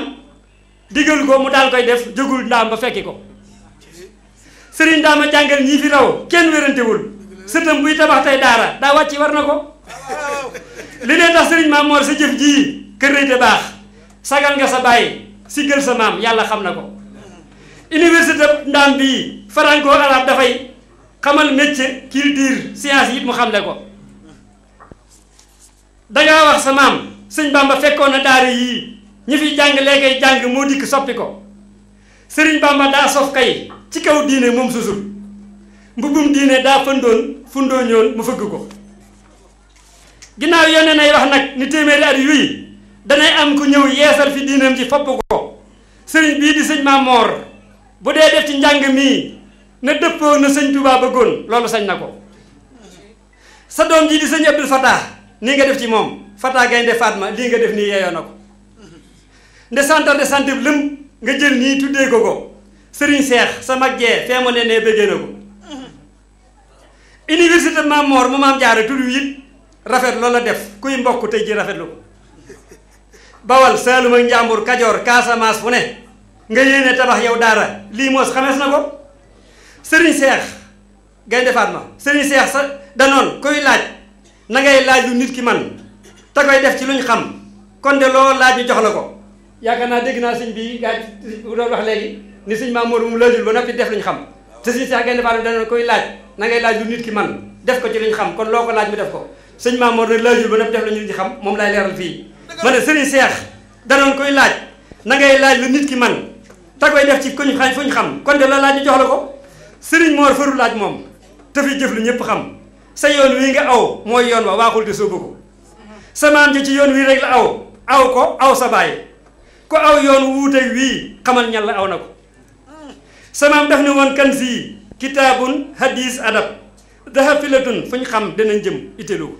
digal ko mu daal koy def jógul ndaam ba fekki ko Serigne Daam a jàngal ñii fi raw kenn wérantewul sëtam buy tabax tey daara daa wàcc war na ko li lee tax Serigne Maam Mor sa jëf ji kër rëy te baax sagal nga sa bàyyi siggal sa maam yàlla xam na ko université ndaam bii franco arabe dafay xamal métier culture science yi mu xamle ko dangaa wax sa maam sëñ Bamba fekkoon na daara yii ñi fi jàng léegi jàng moo dikk soppi ko Sëriñ Bamba daa sof kay ci kaw diine moom susul mbubbum diine daa fundooñoon mu fëgg ko ginnaaw yónnee nay wax nag ni téeméeri at yuy danay am ku ñëw yeesal fi diinam ci fopp ko sëriñ bii di sëñ Maam Mor bu dee def ci njàng mii na dëppoo na sëñ Touba bëggoon loolu sañ na ko sa doom ji di sëñ Abdul Fatah nii nga def ci moom Fatah Gaynde Fatma lii nga def nii yeeyoo na ko nde centre de santé bi lëm nga jël nii tuddee ko ko Serigne Cheikh sa mag jee fee mu ne nee bëggee na ko université Maam Mor mu maam jaare tudd it rafet loolu la def kuy mbokk tey ji rafetlu ko Bawal Saalum ak Njàmbur Kajoor Casamance fu ne nga yéene tabax yow daara lii moos xamees na ko Serigne Cheikh Gaynde Fatma Serigne Cheikh sa danoon koy laaj na ngay laaj lu nit ki man te koy def ci luñ xam kon de loo laaj ñu jox la ko yaakaar naa dégg naa sëñ bi gaa bu doon wax léegi ni sëñ Maam Mor mu laajul ba noppi def luñ xam te Serigne Cheikh Gaynde Fatma danoon koy laaj na ngay laaj lu nit ki man def ko ci luñ xam kon loo ko laaj mu def ko sëñ Maam Mor nag laajul ba noppi def la ñu ci xam moom laay leeral fii ma ne Serigne Cheikh danoon koy laaj na ngay laaj lu nit ki man te koy def ci kuñ xam fuñ xam kon de loo laaj ñu jox la ko Serigne Mor faru laaj moom te fi jëf lu ñëpp xam sa yoon wii nga aw mooy yoon wa waaxul te sóobu ko sa maam ji ci yoon wii rek la aw ko aw sa baay ko aw yoon wuuteeg wii xamal ñal la aw na ko sa maam daf ne woon kan sii kitaabun hadis adab daha filatun fu ñu xam danañ jëm itteelu ko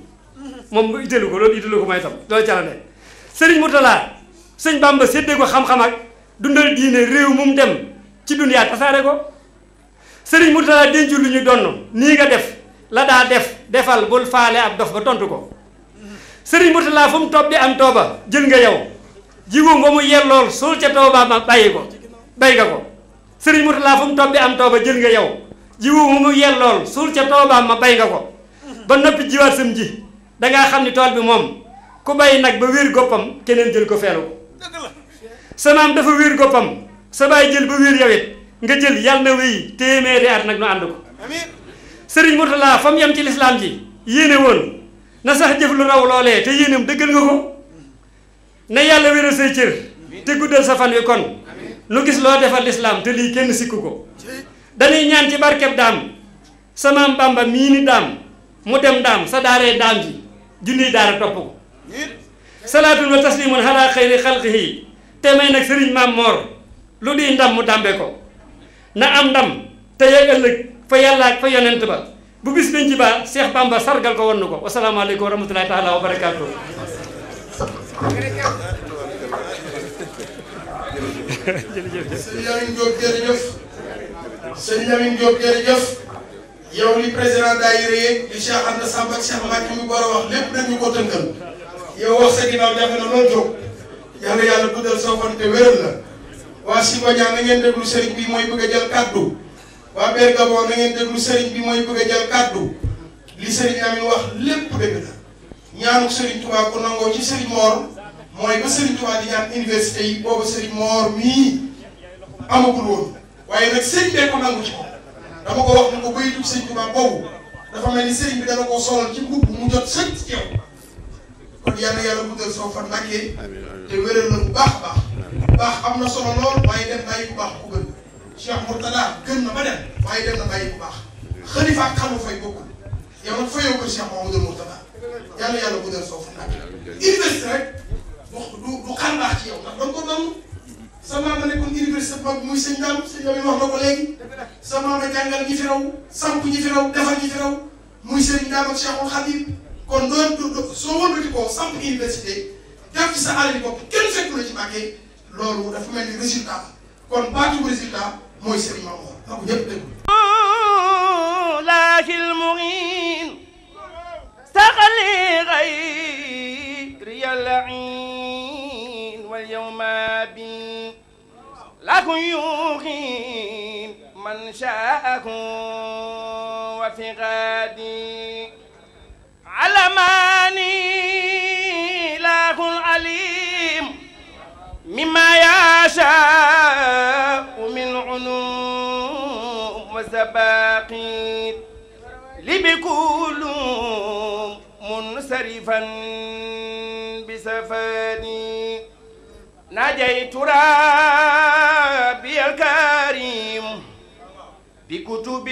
moom itteelu ko loolu itteelu ko mooy tam loolu ca la ne Serigne Mourtala sëñ Bamba séddee ko xam-xam ak dundal diine réew mu mu dem ci dunyaa tasaare ko Serigne Mourtala dencu lu ñu donn nii nga def la daa defal bul faale ab dof ba tontu ko Serigne Mourtala fu mu topp di am tooba jël nga yow jiwu ba mu yellool suul ca tooba ma bàyyi ko bay nga ko Serigne Mourtala fu mu topp di am tooba jël nga yow jiwu ba mu yellool suul ca tooba ma bay nga ko ba noppi jiwaat sam ji dangaa xam ni tool bi moom ku bay nag ba wér goppam keneen jël ko feelu ko sa maam dafa wér goppam sa baay jël ba wér yawit nga jël yàlla na wéy téeméeri at nag nu ànd ko Serigne Mourtala fa mu yem ci lislaam ji yéene woon na sax jëf lu raw loolee te yéenam dëggal nga ko ne yàlla wéral say cër te guddal sa fan wi kon nu gis loo defal lislaam te lii kenn sikku ko dañuy ñaan ci barkeb daam sa maam Bamba mii ni daam mu dem daam sa daaree daam ji junniy daara topp ko salaatun wa taslimun ala xayri xalqihi te may nag Serigne Maam Mor lu di ndam mu dàmbe ko na am ndam te yëg ëllëg fa yàlla ak fa yonent ba bu bis bañ ci ba Cheikh Bamba sargal ko won na ko wasalaamaaleykum wa rahmatulahi taala wa barakaatu. sëñ Lamine Diop jërëjëf sëñ Lamine Diop jërëjëf yow li président daayira yeeg li Cheikh Anta Samba ak Cheikh Mbacke mi war a wax lépp dañu ko tënkal yow wax sa ginnaaw jafe na lool jóg yàlla yàlla guddal sa fan te wéral la waa Sibaña na ngeen déglu sëriñ bi mooy bëgg a jël kàddu waa Bergamo na ngeen déglu sëriñ bi mooy bëgg a jël kàddu li sëriñ Lamine wax lépp dëgg la ñaanu sëriñ Touba ku nangoo ci sëriñ Mor mooy ba sëriñ Touba di ñaan université yi boobu sëriñ Mor mii amagul woon waaye nag sëriñ bee ko nangu ci ko dama ko wax ni ko bayitu sëriñ Touba boobu dafa mel ni sëriñ bi dana ko solal ci mbubb mu jot sëriñ ci yow kon yàlla yàlla guddal soo fan Mbàkke te wéral la bu baax a baax am na solo lool waaye dem bàyyi bu baax ku gën Cheikh Mourtada gën na ba dem waaye dem na bàyyi bu baax xalifa ak xamu fay bokkul yow nag fayoo ko Cheikh Mamadou Mourtada yàlla yàlla guddal soo fan Mbàkke université rek du xar baax ci yow ndax danga ko doon sa maama nekkoon université mag muy sëñ Dame sëñ Dame wax na ko léegi sa maama jàngal ñi fi raw samp ñi fi raw defar ñi fi raw muy sëriñ Dame ak Cheikhul Khadim kon doon soo wëlbati koo samp université def ci sa alal bopp kenn fekku la ci Mbàkke loolu dafa mel ni résultat kon baatu résultat mooy sëriñ Mamour na ko ñëpp déglu laakil mu'in saxali xayri yalain wal yawma bi laku yuqin man shaaku wa fi gadi alamani lakul alim mimma yasha min ulum wa sabaqin لبكل منصرفا بسفاني ناجيت ربي الكريم بكتب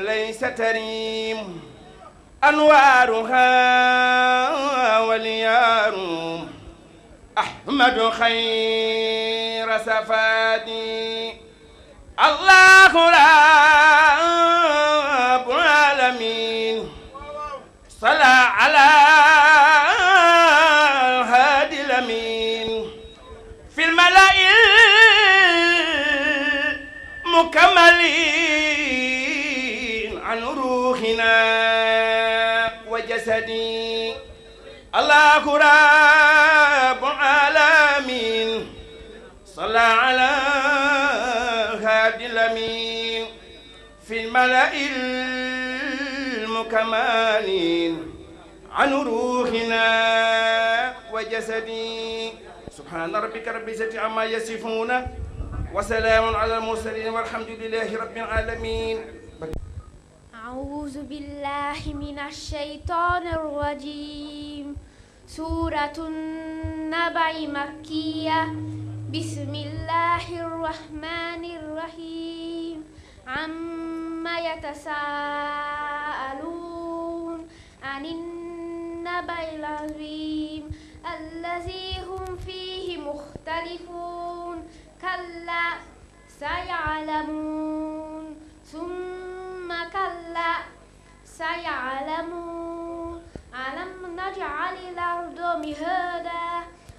ليس تريم أنوارها وليارم أحمد خير سفادي الله رب العالمين صلى على الهادي الأمين في الملأ المكملين عن روحنا وجسدي الله رب العالمين صلى على الهادي الأمين في الملأ المكملين عن روحنا وجسدي سبحان ربك رب العزة عما يصفون وسلام على المرسلين والحمد لله رب العالمين. أعوذ بالله من الشيطان الرجيم. سورة النبأ مكية. بسم الله الرحمن الرحيم. عما يتساءلون عن النبأ العظيم الذي هم فيه مختلفون كلا سيعلمون ثم كلا سيعلمون ألم نجعل الأرض مهادا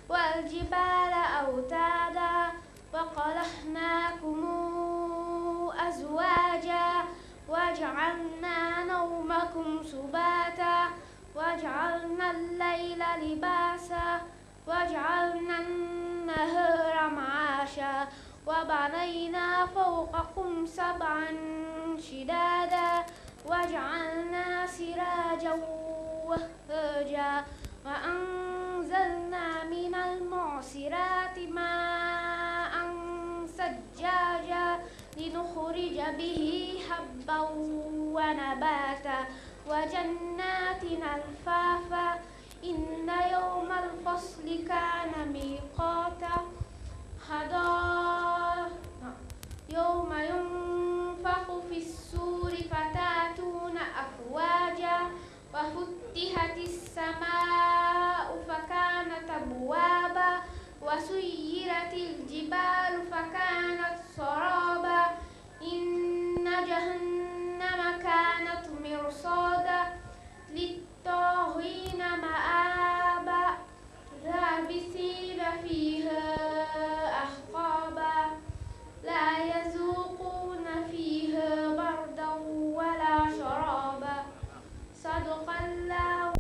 والجبال أوتادا وخلقناكم أزواجا وجعلنا نومكم سباتا وجعلنا الليل لباسا وجعلنا النهار معاشا وبنينا فوقكم سبعا شدادا وجعلنا سراجا وهاجا وأنزلنا من المعصرات ماء ثجاجا لنخرج به حبا ونباتا وجنات ألفافا إن يوم الفصل كان ميقاتا يوم ينفخ في السور فتاتون أفواجا وفتحت السماء فكانت أبوابا وسيرت الجبال فكانت سرابا إن جهنم كانت مرصادا للطاغين مآبا لابسين فيها أحقابا لا يذوقون فيها بردا ولا شرابا صدق الله.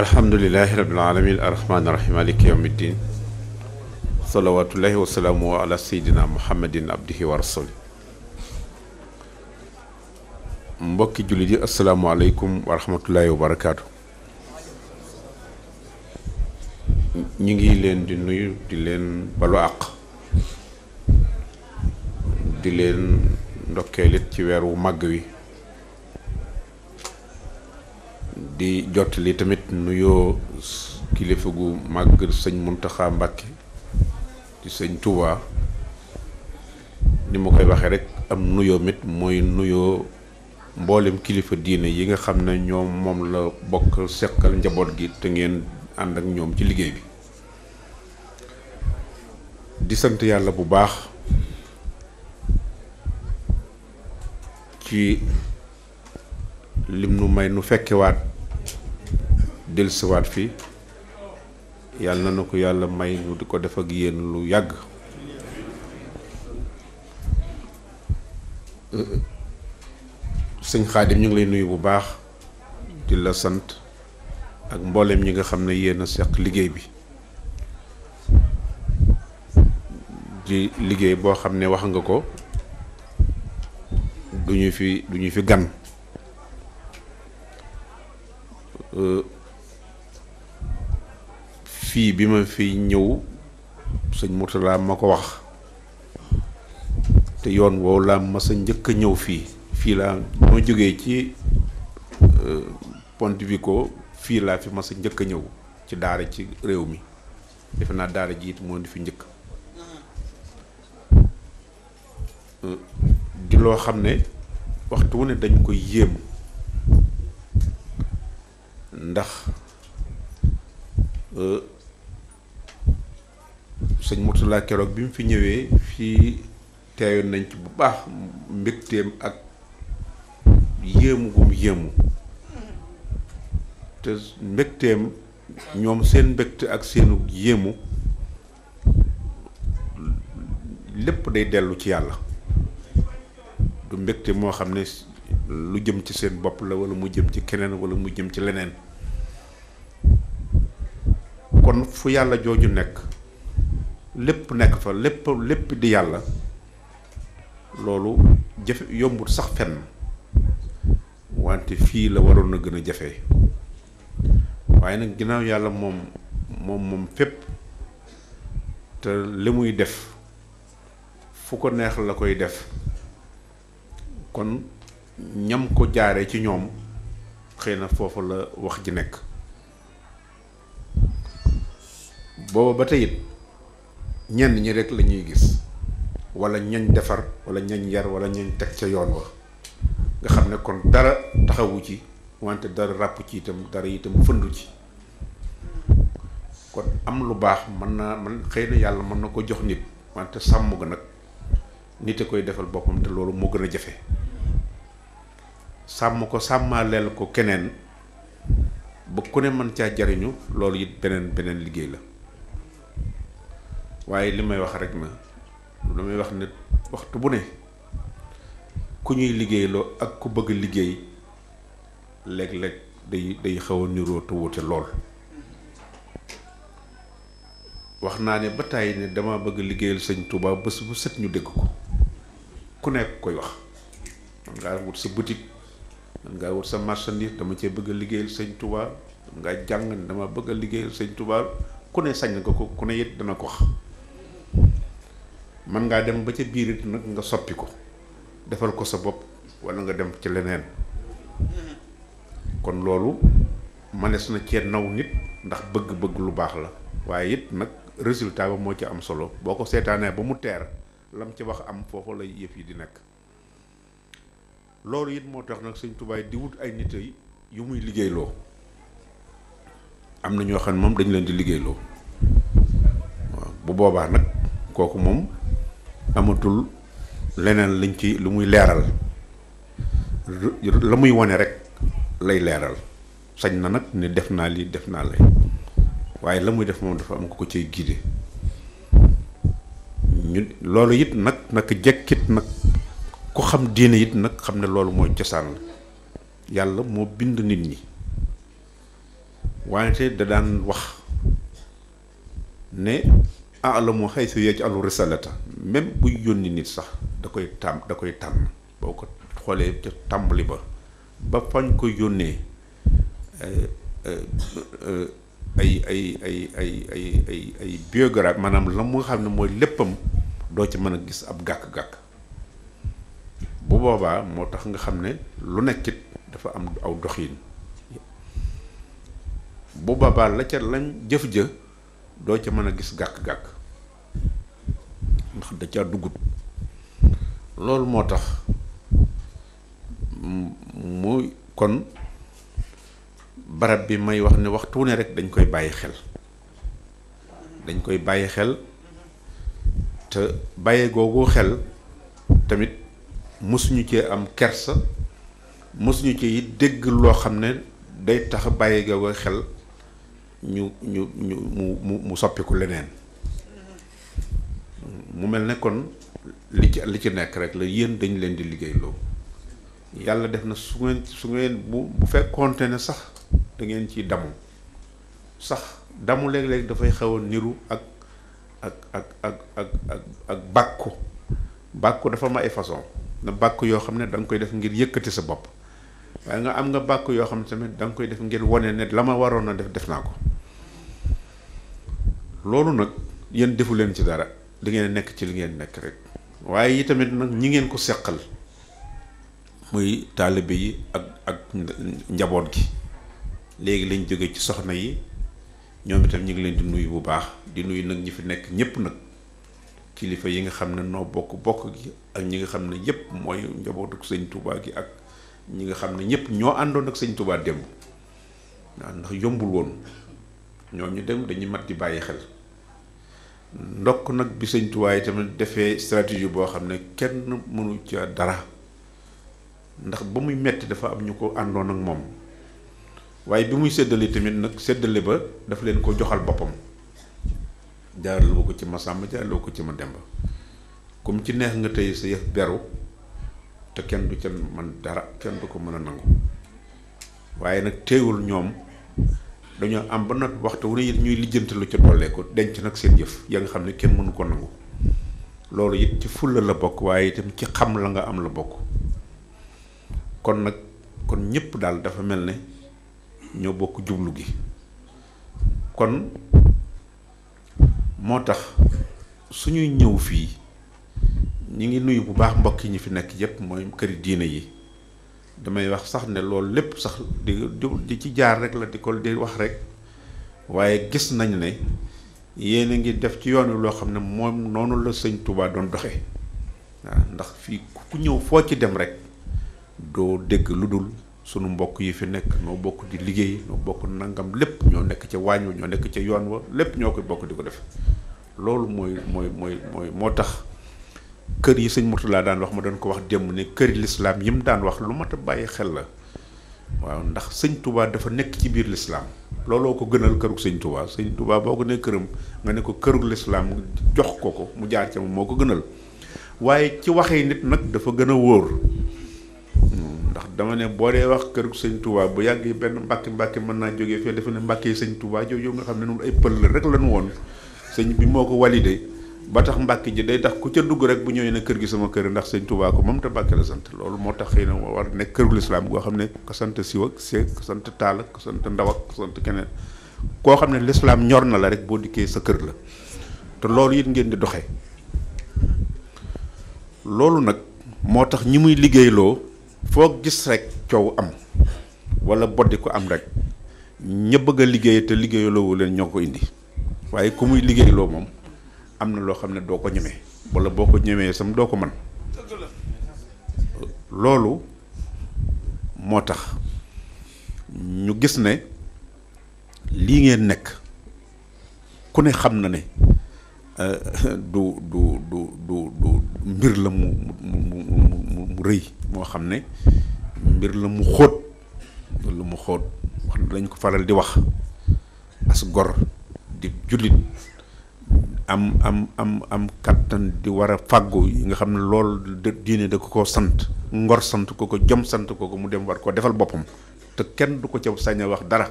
alhamdulillahi rabbil alamin arrahmani arrahim maliki yawmiddin salawatullahi wa salaamu ala sayyidina muhammadin abdihi wa rasuli. mbokki jullit yi asalaamualeykum wa rahmatullahi wa barakaatu. ñu ngi leen di nuyu di leen balu àq di leen ndokkeelit ci weer wu màgg wi di jottali tamit nuyoo kilifa gu màgg sëñ Muntaxa Mbàkke ci sëñ Touba ni ma koy waxee rek am nuyoo mit mooy nuyoo mboolem kilifa diine yi nga xam ne ñoom moom la bokk seqal njaboot gi te ngeen ànd ak ñoom ci liggéey bi di sant yàlla bu baax ci lim nu may nu fekkewaat dellusiwaat fi yàlla na ko yàlla may nu di ko def ak yéen lu yàgg sëñ Xaadim ñu ngi lay nuyu bu baax di la sant ak mboolem ñi nga xam ne yéen a seq liggéey bi di liggéey boo xam ne wax nga ko du ñu fi gan fii bi ma fi ñëw sëñ Mourtala ma ko wax te yoon woowu laa mas a njëkk a ñëw fii laa ma jógee ci Pontevico fii laa fi mas a njëkk a ñëw ci daara ci réew mi defe naa daara ji it moo di fi njëkk di loo xam ne waxtu wu ne dañ koy yéem ndax sëñ Mourtala keroog bi mu fi ñëwee fii teeyoon nañ ci bu baax mbégteem ak yéemu bu mu yéemu te mbégteem ñoom seen mbégte ak seenu yéemu lépp day dellu ci yàlla du mbégte moo xam ne lu jëm ci seen bopp la wala mu jëm ci keneen wala mu jëm ci leneen kon fu yàlla jooju nekk lépp nekk fa lépp di yàlla loolu jafe yombut sax fenn wante fii la waroon a gën a jafe waaye nag ginnaaw yàlla moom fépp te li muy def fu ko neex la koy def kon ñam ko jaaree ci ñoom xëy na foofu la wax ji nekk booba ba tey it ñenn ñi rek la ñuy gis wala ñañ defar wala ñañ yar wala ñañ teg ca yoon wa nga xam ne kon dara taxawu ci wante dara ràpp ci itam dara itam fëndu ci kon am lu baax man xëy na yàlla mën na ko jox nit wante sàmm ga nag nit a koy defal boppam te loolu moo gën a jafe sàmm ko sàmmaaleel ko keneen ba ku ne mën caa jariñu loolu it beneen liggéey la waaye li may wax rek na damay wax ne waxtu bu ne ku ñuy liggéeyloo ak ku bëgg liggéey léeg-léeg day xaw a niroo te wuute lool wax naa ne ba tàyyi ne dama bëgg liggéeyal sëñ Touba bés bu set ñu dégg ko ku nekk koy wax man ngaa wut sa boutique man ngaa wut sa marchandise dama cee bëgg a liggéeyal sëñ Touba man ngaa jàng dama bëgg a liggéeyal sëñ Touba ku ne sañ nga ko ku ne it dana ko wax man ngaa dem ba ca biir it nag nga soppi ko defal ko sa bopp walla nga dem ci leneen kon loolu manees na cee naw nit ndax bëgg-bëgg lu baax la waaye it nag résultat ba moo ci am solo boo ko seetaanee ba mu teer lam ci wax am foofu lay yëf yi di nekk loolu it moo tax nag sëñ Tuubaa di wut ay nit yu muy liggéeyloo am na ñoo xam ne moom dañ leen di liggéeyloo waaw bu boobaa nag kooku moom amatul leneen lañ ci lu muy leeral la muy wane rek lay leeral sañ na nag ne def naa lii def naa lay waaye la muy def moom dafa am ko cay guidé ñu loolu it nag jekkit nag ku xam diine it nag xam ne loolu mooy cosaan la yàlla moo bind nit ñi wante da daan wax ne alamu haythu yaj'alu risalata même buy yónni nit sax da koy tànn boo ko xoolee ca tàmbali ba fañ ko yónnee ay biographie maanaam la mu nga xam ne mooy léppam doo ci mën a gis ab gàkk-gàkk bu boobaa moo tax nga xam ne lu nekkit dafa am aw doxiin bu boobaa la ca lañ jëf ja doo ca mën a gis gàkk-gàkk ndax da caa duggut loolu moo tax muy kon barab bi may wax ne waxtu ne rek dañ koy bàyyi xel te bàyyee googu xel tamit mësuñu cee am kersa mësuñu cee it dégg loo xam ne day tax bàyyee googu xel ñu mu soppiku leneen mu mel ne kon li ci nekk rek la yéen dañ leen di liggéeyloo yàlla def na su ngeen bu fekkoonte ne sax da ngeen ciy damu léeg-léeg dafay xaw a niru ak bàkku dafa am ay façon na bàkku yoo xam ne da nga koy def ngir yëkkati sa bopp waaye nga am nga bàkku yoo xam ne tamit da nga koy def ngir wane ne la ma waroon a def naa ko loolu nag yéen defu leen ci dara da ngeen nekk ci li ngeen nekk rek waaye yi tamit nag ñi ngeen ko seqal muy taalibe yi ak njaboot gi léegi lañ jóge ci soxna yi ñoom itam ñu ngi leen di nuyu bu baax di nuyu nag ñi fi nekk ñépp nag kilifa yi nga xam ne noo bokk gi ak ñi nga xam ne yépp mooy njabootu sëñ Touba gi ak ñi nga xam ne ñépp ñoo àndoon ak sëñ Touba démb waaw ndax yombul woon ñoom ñu dem dañuy mat di bàyyi xel ndokk nag bi sëñ Touba yi tamit defee stratégie boo xam ne kenn mënu ca dara ndax ba muy metti dafa am ñu ko àndoon ak moom waaye bi muy séddale tamit nag séddale ba dafa leen ko joxal boppam jaarale ko ci Masamba jaarale ko ci Mademba comme ci neex nga tey sa yëf beru te kenn du ca man dara kenn du ko mën a nangu waaye nag teewul ñoom dañoo am ba nag waxtu wu ne ñuy lijjanti lu ca dollee ko denc nag seen yëf ya nga xam ne kenn mënu ko nangu loolu it ci fulla la bokk waaye itam ci xam la nga am la bokk kon nag kon ñépp daal dafa mel ne ñoo bokk jublu gi kon moo tax suñuy ñëw fii ñi ngi nuyu bu baax mbokk yi ñu fi nekk yépp mooy këri diine yi damay wax sax ne loolu lépp sax di ci jaar rek la di ko di wax rek waaye gis nañ ne yéen a ngi def ci yoon wi loo xam ne moom noonu la sëñ Touba doon doxe waaw ndax fii ku ñëw foo ci dem rek doo dégg lu dul sunu mbokk yi fi nekk noo bokk di liggéey noo bokk nangam lépp ñoo nekk ca waañ wa ñoo nekk ca yoon wa lépp ñoo koy bokk di ko def loolu moo tax kër yi sëñ Mourtala daan wax ma doon ko wax démb ne këri lislaam yi mu daan wax lu mat a bàyyi xel la waaw ndax sëñ Touba dafa nekk ci biir lislaam looloo ko gënal kërug sëñ Touba boo ko ne këram nga ne ko kërug lislaam jox ko mu jaar ca moom moo ko gënal waaye ci waxee nit nag dafa gën a wóor ndax dama ne boo dee wax kërug sëñ Touba bu yàgg yi benn mbàkki mën naa jógee fii dafa ne mbàkki yi sëñ Touba jooju nga xam ne noonu ay pël la rek lañu woon sëñ bi moo ko validé ba tax mbàkki ji day tax ku ca dugg rek bu ñëwee ne kër gi sama kër ndax sëñ Touba ko moom te Mbàkke la sant loolu moo tax xëy na war nekk kërug lislaam goo xam ne ko sant siw ak seeg ko sant taal ak ko sant ndaw ak ko sant keneen koo xam ne lislaam ñor na la rek boo dikkee sa kër la te loolu it ngeen di doxee loolu nag moo tax ñi muy liggéeyloo foo gis rek coow am wala boddi ko am rek ña bëgg a liggéey te liggéeyloowu leen ñoo ko indi waaye ku muy liggéeyloo moom am na loo xam ne doo ko ñemee wala boo ko ñemee sam doo ko mën loolu moo tax ñu gis ne lii ngeen nekk ku ne xam na ne du mbir la mu rëy moo xam ne mbir la mu xóot wax lañ ko faral di wax as gor di jullit am kattan di war a fàggu yi nga xam ne loolu diine da ko sant ngor sant ko jom sant ko mu dem war koo defal boppam te kenn du ko ca sañ a wax dara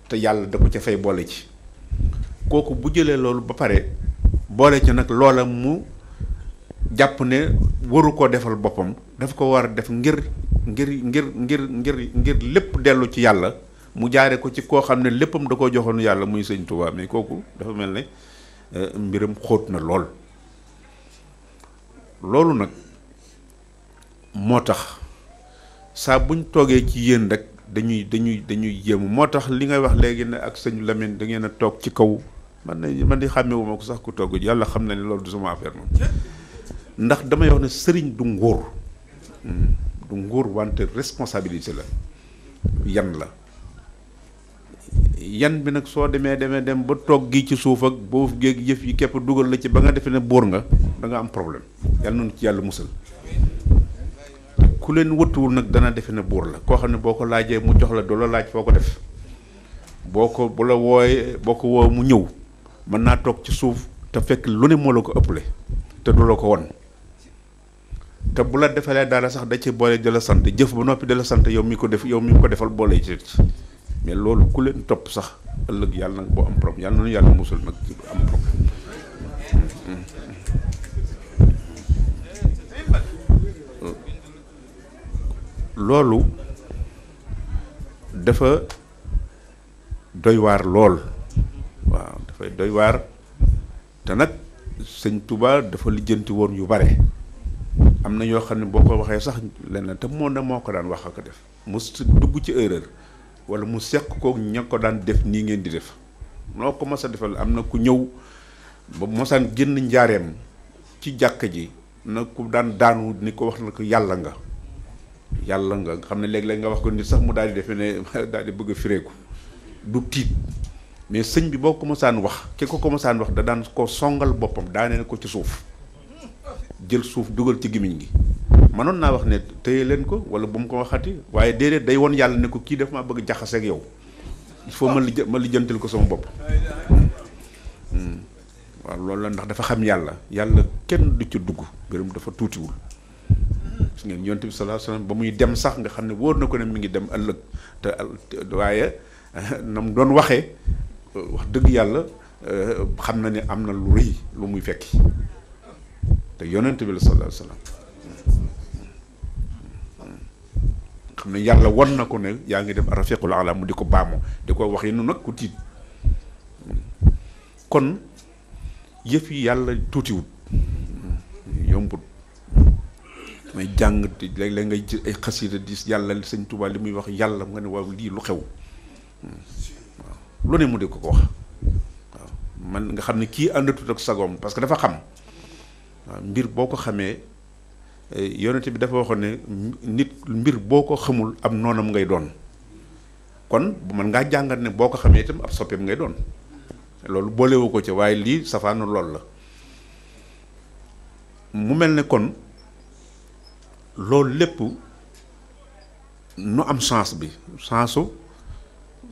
te yàlla da ko ca fay boole ci kooku bu jëlee loolu ba pare boole ci nag loola mu jàpp ne waru koo defal boppam daf ko war a def ngir lépp dellu ci yàlla mu jaare ko ci koo xam ne léppam da koo joxoon yàlla muy sëñ Touba mais kooku dafa mel ne mbiram xóot na loolu nag moo tax saa buñ toogee ci yéen rek dañuy yéemu moo tax li ngay wax léegi ne ak sëñ Lamine da ngeen a toog ci kaw man di xàmmewuma ko sax ku togg yàlla xam na ne loolu du sama affaire moom ndax damay wax ne sëriñ du nguur du nguur wante responsabilité la yan la yan bi nag soo demee dem ba toog gi ci suuf ak boo géeg yëf yi képp dugal la ci ba nga defee ne buur nga da nga am problème yàlla noonu ci yàlla musal ku leen wëttuwul nag dana defe ne buur la koo xam ne boo ko laajee mu jox la du la laaj foo ko def bu la wooyee boo ko woo mu ñëw mën naa toog ci suuf te fekk lu ne moo la ko ëpple te du la ko won te bu la defalee dara sax da ci boole di la sant jëf ba noppi di la sant yow mi ko defal boole ci mais loolu ku leen topp sax ëllëg yàlla nag boo am problème yàlla noonu yàlla musul nag am problème loolu dafa doy waar lool waaw dafay doy waar te nag sëñ Touba dafa lijjanti woon yu bare am na yoo xam ne boo ko waxee sax lenn te moo ko daan wax ak def mu dugg ci erreur wala mu seq ko ña ko daan def nii ngeen di def noo ko mos a defal am na ku ñëw ba mosaan génn njaareem ci jàkka ji na ku daan daanu ni ko wax na ko yàlla nga xam ne léeg-léeg nga wax ko nit sax mu daal di defe ne daal di bëgg a fireeku du tiit mais sëñ bi boo ko mosaan wax ki ko mosaan wax da daan ko songal boppam daanee ko ci suuf jël suuf dugal ci gimiñ gi mënoon naa wax ne téye leen ko wala bu mu ko waxati waaye déedéet day woon yàlla ne ko kii daf maa bëgg jaxase ak yow il faut ma lijjantil ko sama bopp waaw loolu la ndax dafa xam yàlla kenn du ci dugg mbirum dafa tuutiwul gis ngeen yonent bi sallallahu alayhi wasallam ba muy dem sax nga xam ne wóor na ko ne mi ngi dem ëllëg te waaye na mu doon waxee wax dëgg yàlla xam na ne am na lu rëy lu muy fekki te yonent bi la sallallahu alayhi wasallam xam ne yàlla won na ko ne yaa ngi dem rafiqul ala mu di ko baamu di ko wax yi nu nag ku tiit kon yëf yi yàlla tuutiwut yombut may jàng te léeg-léeg ngay gis ay xasida di yàlla sëñ Tuubaa li muy wax yàlla nga ne waaw lii lu xew waaw lu ne mu di ko wax waaw man nga xam ne kii àndatut ak sagoom parce que dafa xam waaw mbir boo ko xamee yonent bi dafa waxoon ne nit mbir boo ko xamul am noonam ngay doon kon man ngaa jàngat ne boo ko xamee itam ab soppeem ngay doon loolu boolewu ko ca waaye lii safaanu lool la mu mel ne kon loolu lépp nu am chance bi chance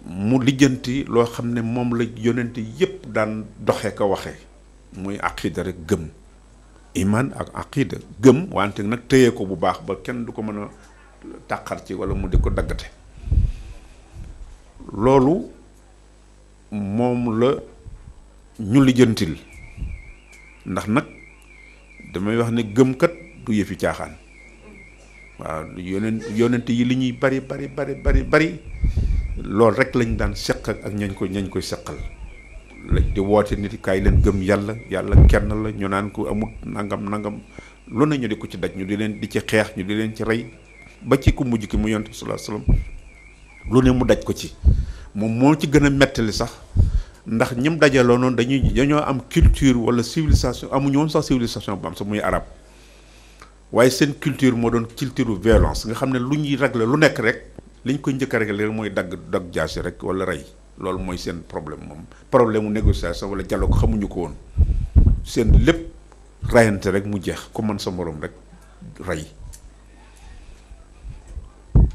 mu lijjanti loo xam ne moom la yonent yépp daan doxe ko waxe muy aqida rek gëm iman ak aqida gëm wante nag téye ko bu baax ba kenn du ko mën a tàqar ci wala mu di ko daggate loolu moom la ñu lijjantil ndax nag damay wax ne gëmkat du yëfi caaxaan waaw yonent yi li ñuy bari loolu rek lañ daan seq ak ñañ koy seqal lañ di woote nit kaay leen gëm yàlla kenn la ñu naan ko amut nangam lu ne ñu di ko ci daj ñu di leen di ci xeex ñu di leen ci rey ba ci ku mujj ki mu yonent sallallahu alayhi wasallam lu ne mu daj ko ci moom moo ci gën a mettali sax ndax ñim dajaloo noonu dañoo am culture wala civilisation amuñu woon sax civilisation bu am sax muy arab waaye seen culture moo doon culture violence nga xam ne lu ñuy régler lu nekk rek liñ koy njëkk a régler mooy dagg jaasi rek wala rey loolu mooy seen problème moom problème mu négociation wala dialogue xamuñu ko woon seen lépp rayante rek mu jeex ku mën sa morom rek rey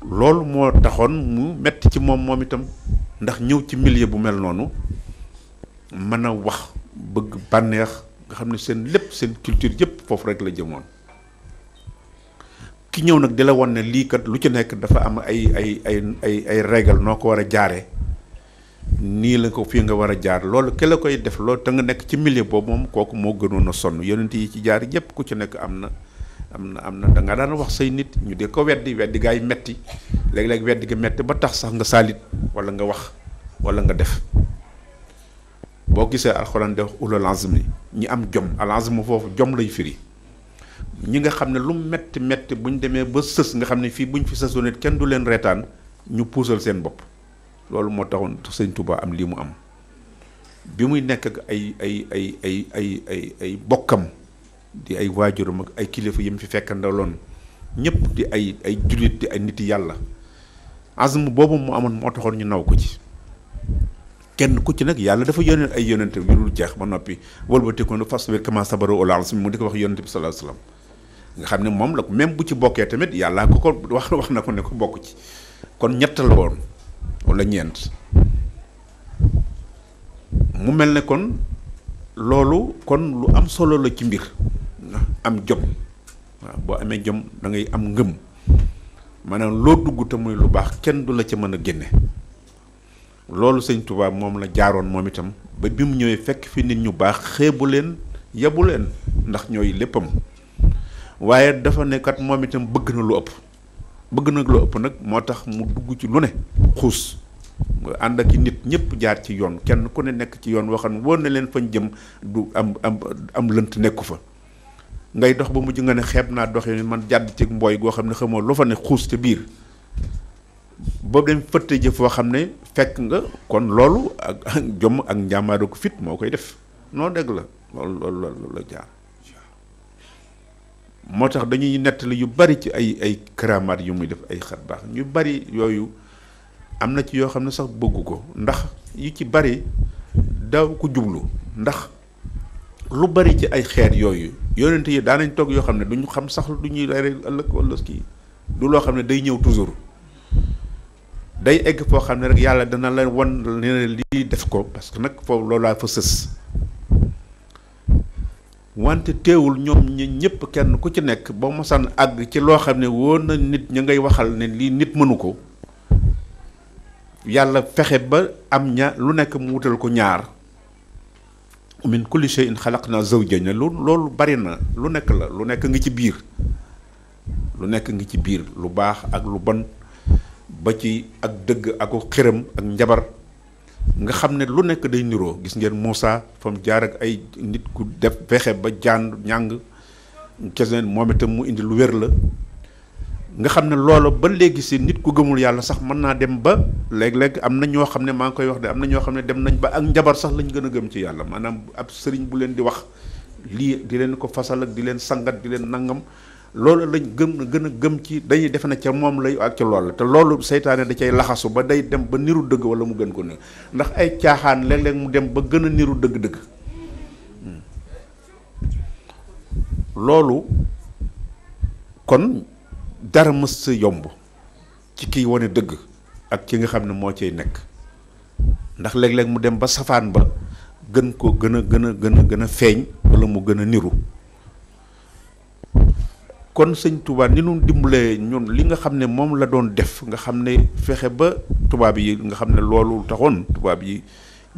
loolu moo taxoon mu metti ci moom itam ndax ñëw ci milieu bu mel noonu mën a wax bëgg bànneex nga xam ne seen lépp seen culture yëpp foofu rek la jëmoon ki ñëw nag di la won ne lii kat lu ci nekk dafa am ay règle noo ko war a jaaree nii la ko fii nga war a jaar loolu ke la koy def loolu te nga nekk ci milieu boobu moom kooku moo gënoon a sonn yonent yi ci jaar yëpp ku ci nekk am na da nga daan wax say nit ñu di ko weddi gaa yi metti léeg-léeg weddi gi metti ba tax sax nga saalit wala nga wax wala nga def boo gisee alxuraan de wax ulul azmi ñi am jom al azmi foofu jom lay firi ñi nga xam ne lu metti buñ demee ba sës nga xam ne fii buñ fi sësoo nit kenn du leen reetaan ñu puusal seen bopp loolu moo taxoon sëñ Touba am lii mu am bi muy nekk ak ay bokkam di ay waajuram ak ay kilifa yi mu fi fekk ndaloon ñëpp di ay jullit di ay nit yàlla azm boobu mu amoon moo taxoon ñu naw ko ci kenn ku ci nag yàlla dafa yónnee ay yónnente yu dul jeex ba noppi wëlbati ko fasbir kamaa sabara ulul azmi mu di ko wax yónnente bi sallallahu alayhi wasallam nga xam ne moom la même bu ci bokkee tamit yàllaa ko wax na ko ne ko bokk ci kon ñett la woon wala ñeent mu mel ne kon loolu kon lu am solo la ci mbir am jom waaw boo amee jom da ngay am ngëm maanaam loo dugg te muy lu baax kenn du la ca mën a génne loolu sëñ Tuubaa moom la jaaroon moom itam ba bi mu ñëwee fekk fi nit ñu baax xeebu leen yabu leen ndax ñooy léppam waaye dafa nekkat moom itam bëgg na lu ëpp nag moo tax mu dugg ci lu ne xuus nga ànd ak nit ñëpp jaar ci yoon kenn ku ne nekk ci yoon woo xam ne wóor na leen fañ jëm du am lënt nekku fa ngay dox ba mujj nga ne xeeb naa doxee man jàdd ci mbooy goo xam ne xamoo lu fa ne xuus ca biir boobu dem fëtte jëf foo xam ne fekk nga kon loolu ak jom ak njàmbaare ko fit moo koy def noo dégg la loolu la jaar moo tax dañuy nettali yu bari ci ay karamaat yu muy def ay xat baax ñu bari yooyu am na ci yoo xam ne sax bëggu ko ndax yu ci bari daw ko jublu ndax lu bari ci ay xeet yooyu yonent yi daanañ toog yoo xam ne duñu xam sax du ñuy reere ëllëg wala kii du loo xam ne day ñëw toujours day egg foo xam ne rek yàlla dana la wan ne lii def ko parce que nag foofu loolaa fa sës wante teewul ñoom ñëpp kenn ku ci nekk ba mosaan àgg ci loo xam ne wóor na nit ña ngay waxal ne lii nit mënu ko yàlla fexe ba am lu nekk mu wutal ko ñaar min kulli shay'in xalaqna zawjayn loolu bari na lu nekk ngi ci biir lu baax ak lu bon ba ci ak dëgg ak xiram ak njabar nga xam ne lu nekk day niroo gis ngeen Moussa fa mu jaar ak ay nit ku def fexe ba ñàng kese moom itam mu indi lu wér la nga xam ne loolu ba léegi si nit ku gëmul yàlla sax mën naa dem ba léeg-léeg am na ñoo xam ne maa ngi koy wax de am na ñoo xam ne dem nañ ba ak njabar sax lañ gën a gëm ci yàlla maanaam ab sëriñ bu leen di wax lii di leen ko fasal ak di leen sangat di leen nangam loolu lañ gën a gëm ci dañuy defe ne ca moom lay ak ca loolu la te loolu seytaane da cay laxasu ba day dem ba niru dëgg wala mu gën ko ne ndax ay caaxaan léeg-léeg mu dem ba gën a niru dëgg-dëgg loolu kon dara mës sa yomb ci kiy wane dëgg ak ki nga xam ne moo cay nekk ndax léeg-léeg mu dem ba safaan ba gën ko gën a feeñ wala mu gën a niru kon sëñ Touba ni ñu dimbalee ñun li nga xam ne moom la doon def nga xam ne fexe ba tubaab yi nga xam ne loolu taxoon tubaab yi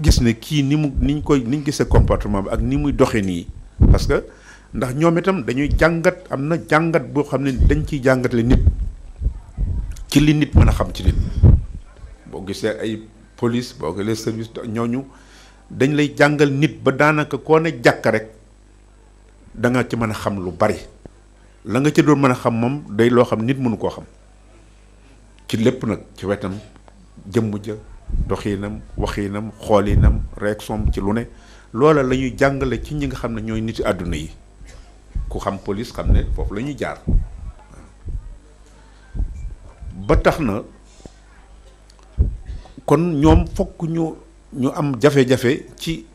gis ne kii niñ gisee comportement bi ak ni muy doxe nii parce que ndax ñoom itam dañuy jàngat am na jàngat boo xam ne dañ ciy jàngatale nit ci li nit mën a xam ci nit boo gisee ay police boo gisee service ñooñu dañ lay jàngal nit ba daanaka koo ne jàkk rek da nga ci mën a xam lu bari la nga ci doon mën a xam moom day loo xam nit mënu koo xam ci lépp nag ci wetam jëmm ja doxinam waxinam xoolinam réaction ci lu ne loola la ñuy jàngale ci ñi nga xam ne ñooy niti àdduna yi ku xam police xam ne foofu la ñuy jaar ba tax na kon ñoom fokk ñu am jafe-jafe ci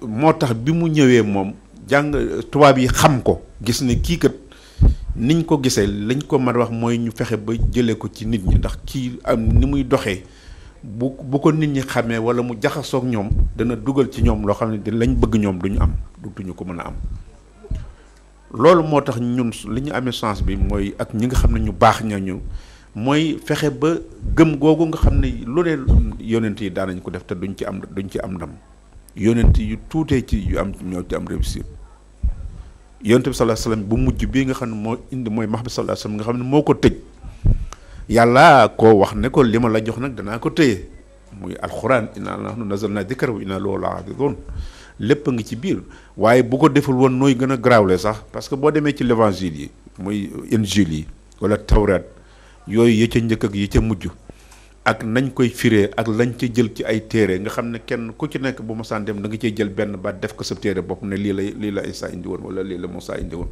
moo tax bi mu ñëwee moom jàng tubaab yi xam ko gis ne kii kat niñ ko gisee lañ ko mën a wax mooy ñu fexe ba jëlee ko ci nit ñi ndax kii am ni muy doxee bu ko nit ñi xamee wala mu jaxasoog ñoom dana dugal ci ñoom loo xam ne lañ bëgg ñoom duñu ko mën a am loolu moo tax ñun li ñu amee chance bi mooy ak ñi nga xam ne ñu baax ñañu mooy fexe ba gëm googu nga xam ne lu ne yonent yi daanañ ko def te duñ ci am ndam yonent yu tuutee ci yu am ñoo ci am réussir yonent bi sallallahu alayhi wasallam bu mujj bii nga xam ne moo indi mooy Muhammad sallallahu alayhi wasallam nga xam ne moo ko tëj yàlla koo wax ne ko li ma la jox nag danaa ko téye muy alxuraan inna nahnu nazzalna dhikra wa inna lahu lahafizun lépp a ngi ci biir waaye bu ko deful woon nooy gën a garaawle sax parce que boo demee ci l'évangile yi muy injil yi wala tawraat yooyu ya ca njëkk ak yi ca mujj ak nañ koy firee ak lañ ca jël ci ay téere nga xam ne kenn ku ci nekk bu mosaan dem da nga cey jël benn baat def ko sa téere bopp ne lii la Isa indi woon wala lii la Musaa indi woon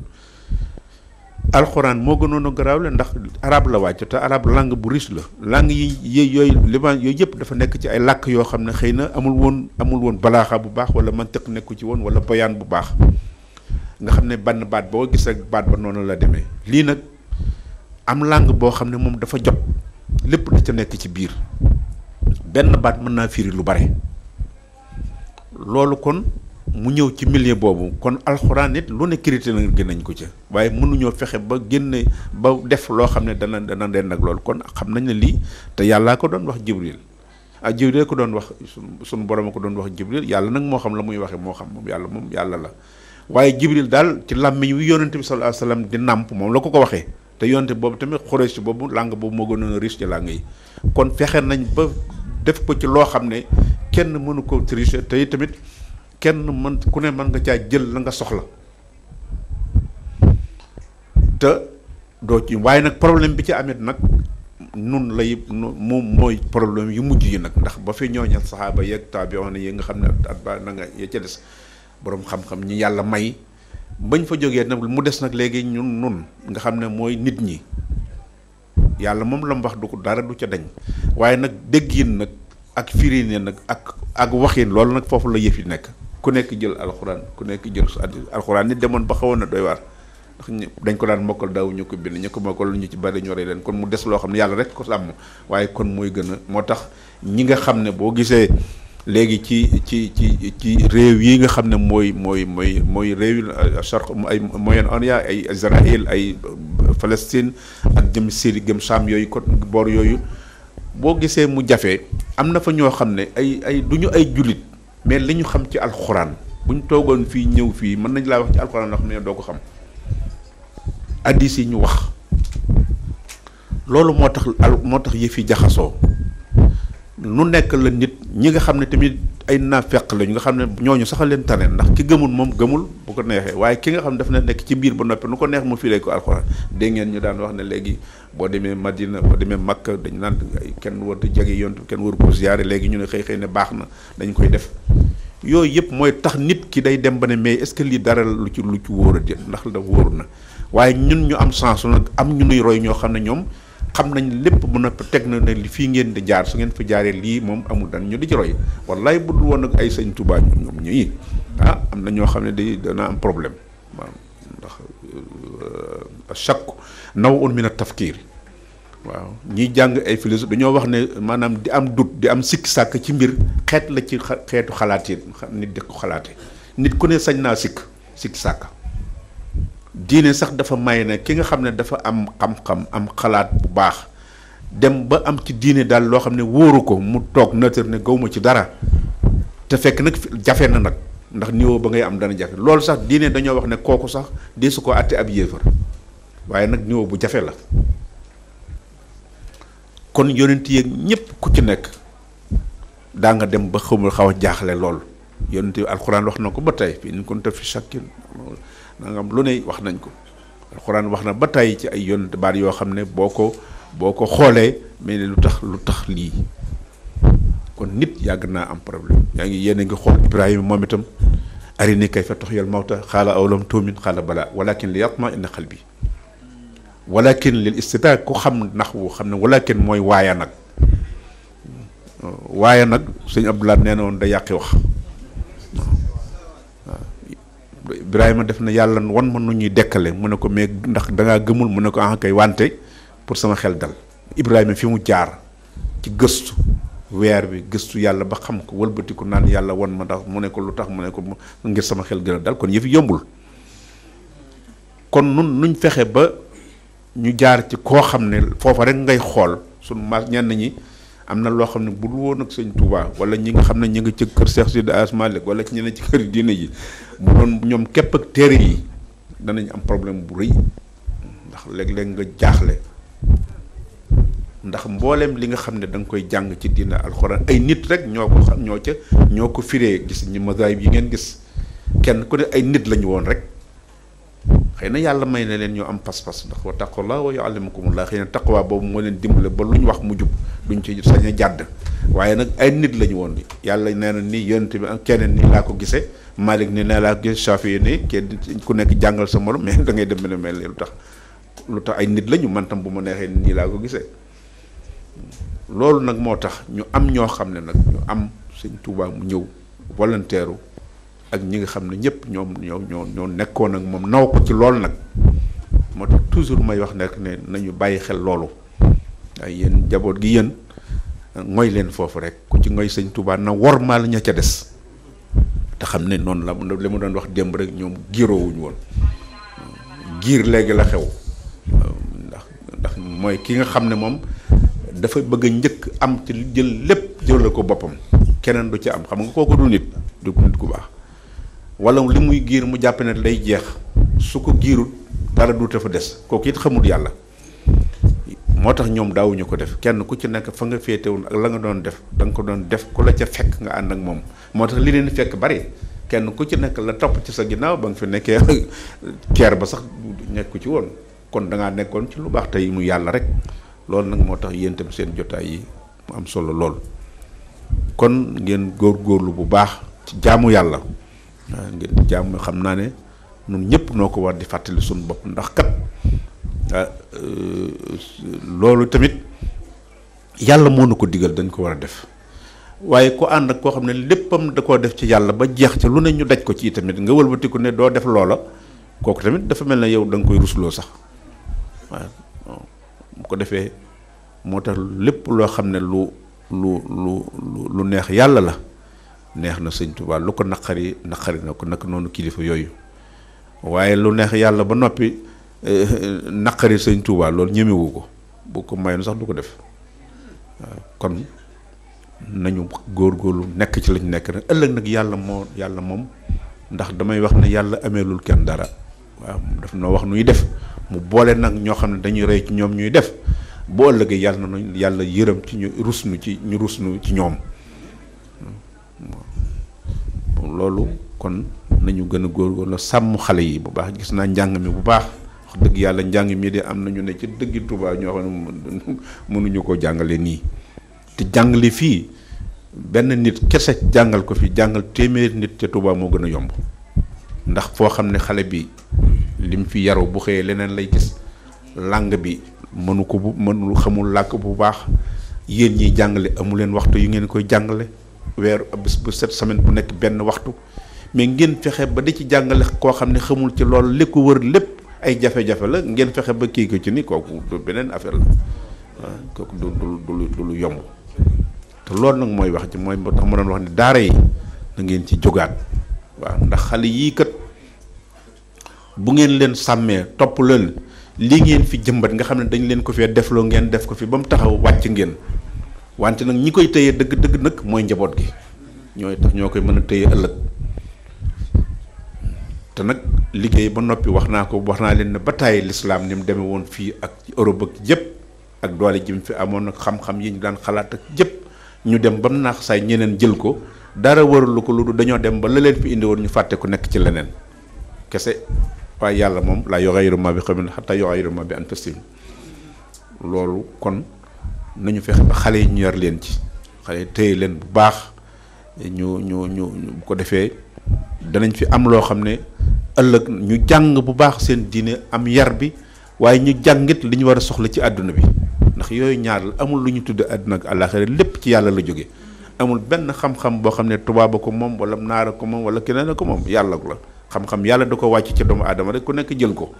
alxuraan moo gënoon a garaawle ndax arab la wàcc te arab langue bu riche la langue yi yooyu liban yooyu yëpp dafa nekk ci ay làkk yoo xam ne xëy na amul woon balaaxa bu baax wala mantiq nekku ci woon wala bayaan bu baax nga xam ne benn baat boo gis rek baat ba noonu la demee lii nag am langue boo xam ne moom dafa jot lépp da ca nekk ci biir benn baat mën naa firi lu bare loolu kon mu ñëw ci milieu boobu kon alxuraan nit lu ne critiqué nañ ko ca waaye mënuñoo fexe ba génne ba def loo xam ne dana den nag loolu kon xam nañ ne lii te yàllaa ko doon wax Jibril Jibril ko doon wax sunu borom a ko doon wax Jibril yàlla nag moo xam la muy waxe moo xam moom yàlla la waaye Jibril daal ci làmmiñ wi yonente bi sallallahu alayhi wasallam di nàmp moom la ko waxee te yonente boobu tamit Xuraysh boobu langue boobu moo gënoon a riche ci langue yi kon fexe nañ ba def ko ci loo xam ne kenn mënu ko tricher te tamit kenn mën ku ne mën nga caa jël la nga soxla te doo ci waaye nag problème bi ci amit nag nun lay moom mooy problème yu mujj yi nag ndax ba fi ñooñal saxaaba yeeg taabiyoon yi nga xam ne at ba na nga ya ca des boroom xam-xam ñi yàlla may bañ fa jógee nag mu des nag léegi nun nga xam ne mooy nit ñi yàlla moom la mu wax du ko dara du ca dañ waaye nag déggin nag ak firine nag ak waxin loolu nag foofu la yëf yi nekk ku nekk jël alxuraan ku nekk jël alxuraan nit demoon ba xawoon na doy waar ndax dañ ko daan mokkal daaw ñu ko bind ñu ko mokkal ñu ci bari ñoree leen kon mu des loo xam ne yàlla rek ko sàmm waaye kon mooy gën a moo tax ñi nga xam ne boo gisee léegi ci réew yi nga xam ne mooy réew charq ay Moyen-Orient ay Israël ay Palestine ak jëm Syrie gëm Sham yooyu kon boor yooyu boo gisee mu jafe am na fa ñoo xam ne ay du ñu ay jullit mais li ñu xam ci alxuraan bu ñu toogoon fii ñëw fii mën nañ laa wax ci alxuraan loo xam ne doo ko xam hadiis yi ñu wax loolu moo tax yëf yi jaxasoo nu nekk la nit ñi nga xam ne tamit ay naafeq lañu nga xam ne ñooñu sax leen tane ndax ki gëmul moom gëmul bu ko neexee waaye ki nga xam ne daf na nekk ci biir ba noppi nu ko neex mu firee ko alxuraan dégg ngeen ñu daan wax ne léegi boo demee Madina boo demee Makka dañu naan kenn warut a jege yoon kenn waru ko ziyaare léegi ñu ne xëy ne baax na dañ koy def yooyu yëpp mooy tax nit ki day dem ba ne mais est-ce que lii dara lu ci wóor a jël ndax da wóor na waaye ñun ñu am chance nag am ñu nuy roy ñoo xam ne ñoom xam nañ lépp bu noppi teg na ne li fii ngeen di jaar su ngeen fi jaaree lii moom amul dan ñu di ci roy wallaay bu dul woon nag ay sëñ Tuubaa ñoom ñii am na ñoo xam ne dana am problème waaw ndax chaque naw'un min at-tafkiir waaw ñiy jàng ay philosophe dañoo wax ne maanaam di am dut di am sikki sàkk ci mbir xeet la ci xeetu xalaat yi nit di ko xalaate nit ku ne sañ naa sikki sàkk diine sax dafa may ne ki nga xam ne dafa am xam-xam am xalaat bu baax dem ba am ci diine daal loo xam ne wóoru ko mu toog nëtër ne gawma ci dara te fekk nag jafe na nag ndax niveau ba ngay am dana jafe loolu sax diine dañoo wax ne kooku sax di su ko àtte ab yéefar waaye nag niveau bu jafe la kon yonent yeeg ñépp ku ci nekk daa nga dem ba xaw a jaaxle lool yonent yi alxuraan wax na ko ba tey fii in kunta fi shakkin nangam lu ne wax nañ ko alxuraan wax na ba tey ci ay yonent baat yoo xam ne boo ko xoolee mais ne lu tax lii kon nit yàgg naa am problème yéen a ngi xool Ibrahima moom itam arinii kayfa tuhyil mawta qaala awalam tu'min qaala balaa walakin li yatma'inna qalbi walakin lil istitaar ku xam ndax wu xam ne walakin mooy waaye nag sëñ Abdoulaye nee na woon da yàqi wax Ibrahima def na yàlla wan ma nu ñuy dekkale mu ne ko mais ndax dangaa gëmul mu ne ko kay wante pour sama xel dal Ibrahima fi mu jaar ci gëstu weer bi gëstu yàlla ba xam ko wëlbatiku naan yàlla wan ma ndax mu ne ko lu tax mu ne ko ngir sama xel gën a dal kon yëfi yombul kon nuñ fexe ba ñu jaar ci koo xam ne foofa rek ngay xool sunu maas ñenn ñi am na loo xam ne bu dul woon ak sëñ Touba wala ñi nga xam ne ñu ngi ci kër Cheikh Sidi Hadj Malick wala ci ñeneen ci kër diine yi bu doon ñoom képp ak téere yi danañ am problème bu rëy ndax léeg-léeg nga jaaxle ndax mbooleem li nga xam ne da nga koy jàng ci diine alxuraan ay nit rek ñoo ko xam ñoo ko firee gis ñi mazahib yi ngeen gis kenn ku ne ay nit lañu woon rek xëy na yàlla may na leen ñoo am pas-pas ndax wa taqullah wa yuallimukumullah xëy na taqwa boobu moo leen dimbale ba lu ñu wax mu jub duñ ci sañ a jàdd waaye nag ay nit lañu woon yàlla nee na ni yonent bi ak keneen ni laa ko gisee Malik ni nee laa ko gis Shafi ni kenn ku nekk jàngal sa morom mais da ngay dem ne mel lu tax lu tax ay nit lañu man tam bu ma neexee nii laa ko gisee loolu nag moo tax ñu am ñoo xam ne nag ñu am sëñ Touba mu ñëw volontaire ak ñi nga xam ne ñëpp ñoo nekkoon ak moom naw ko ci loolu nag moo tax toujours may wax nekk ne nañu bàyyi xel loolu waaye yéen jaboot gi yéen ngoy leen foofu rek ku ci ngoy sëñ Touba na wormaal ña ca des te xam ne noonu la li ma doon wax démb rek ñoom giiroowuñu woon giir léegi la xew ndax mooy ki nga xam ne moom dafa bëgg a njëkk am ci jël lépp jëlal ko boppam keneen du ci am xam nga kooku du nit ku baax wala li muy giir mu jàpp ne day jeex su ko giirul dara du fa des kooku it xamul yàlla moo tax ñoom daawuñu ko def kenn ku ci nekk fa nga féetewoon ak la nga doon def da nga ko doon def ku la ca fekk nga ànd ak moom moo tax li leen fekk bari kenn ku ci nekk la topp ci sa ginnaaw ba nga fi nekkee keer ba sax nekku ci woon kon da ngaa nekkoon ci lu baax tey mu yàlla rek loolu nag moo tax yéen itam seen jotaay yi mu am solo lool kon ngeen góorgóorlu bu baax ci jaamu yàlla waaw ngeen jaamu xam naa ne ñun ñëpp noo ko war di fàttali suñu bopp ndax kat loolu tamit yàlla moo nu ko digal dañ ko war a def waaye ku ànd ak koo xam ne léppam da koo def ci yàlla ba jeex ci lu ne ñu daj ko ci tamit nga wëlbatiku ne doo def loola kooku tamit dafa mel ne yow da nga koy rusloo sax waaw bu ko defee moo tax lépp loo xam ne lu neex yàlla la neex na sëñ Tuubaa lu ko naqari na ko naka noonu kilifa yooyu waaye lu neex yàlla ba noppi naqari sëñ Tuubaa loolu ñemewu ko bu ko mayoon sax du ko def waaw kon nañu góorgóorlu nekk ci lañ nekk rek ëllëg nag yàlla moom ndax damay wax ne yàlla ameelul kenn dara waaw daf noo wax nuy def mu boole nag ñoo xam ne dañuy rey ci ñoom ñuy def boo ëllëgee yàlla yërëm ci ñu rusnu ci ñoom loolu kon nañu gën a góorgóorlu sàmm xale yi bu baax gis naa njàng mi bu baax wax dëgg yàlla njàng mi de am nañu ne ci dëggi Tuubaa ñoo xam ne mënuñu koo jàngale nii te jàngale fii benn nit kese jàngal ko fi jàngal téeméeri nit ca Tuubaa moo gën a yomb ndax foo xam ne xale bi lim fi yaru bu xëyee leneen lay gis langue bi mënul xamul làkk bu baax yéen ñiy jàngale amu leen waxtu yu ngeen koy jàngale weer bés bu 7 semaines bu nekk benn waxtu mais ngeen fexe ba di ci jàngale koo xam ne xamul ci loolu li ko wër lépp ay jafe-jafe la ngeen fexe ba kii ko ci ni kooku du beneen affaire la waaw kooku du lu yomb te loolu nag mooy wax ci mooy moo tax ma doon wax ne daara yi na ngeen ci jógaat waaw ndax xale yii kat bu ngeen leen sàmmee topp leen lii ngeen fi jëmbat nga xam ne dañ leen ko fee defloo ngeen def ko fi ba mu taxaw wàcc ngeen wante nag ñi koy téye dëgg nag mooy njaboot gi ñooy tax ñoo koy mën a téye ëllëg te nag liggéey ba noppi wax naa leen ne ba tàyyi lislaam ni mu demee woon fii ak Europe ak jëpp ak doole ji mu fi amoon ak xam-xam yi ñu daan xalaat ak jëpp ñu dem ba mu naax saay ñeneen jël ko dara waralu ko lu dañoo dem ba la leen fi indi woon ñu fàtte ku nekk ci leneen kese waaye yàlla moom laa yughayyiru maa bi qawmin hattaa yughayyiru maa bi anfusihim loolu kon nañu fexe ba xale yi ñu yar leen ci xale yi téye leen bu baax ñu bu ko defee danañ fi am loo xam ne ëllëg ñu jàng bu baax seen diine am yar bi waaye ñu jàngit li ñu war a soxla ci àdduna bi ndax yooyu ñaar la amul lu ñu tudd àdduna ak àllaaxira lépp ci yàlla la jóge amul benn xam-xam boo xam ne tubaab a ko moom wala naar a ko moom wala keneen a ko moom yàlla la xam-xam yàlla da ko wàcc ci doomu aadama rek ku nekk jël ko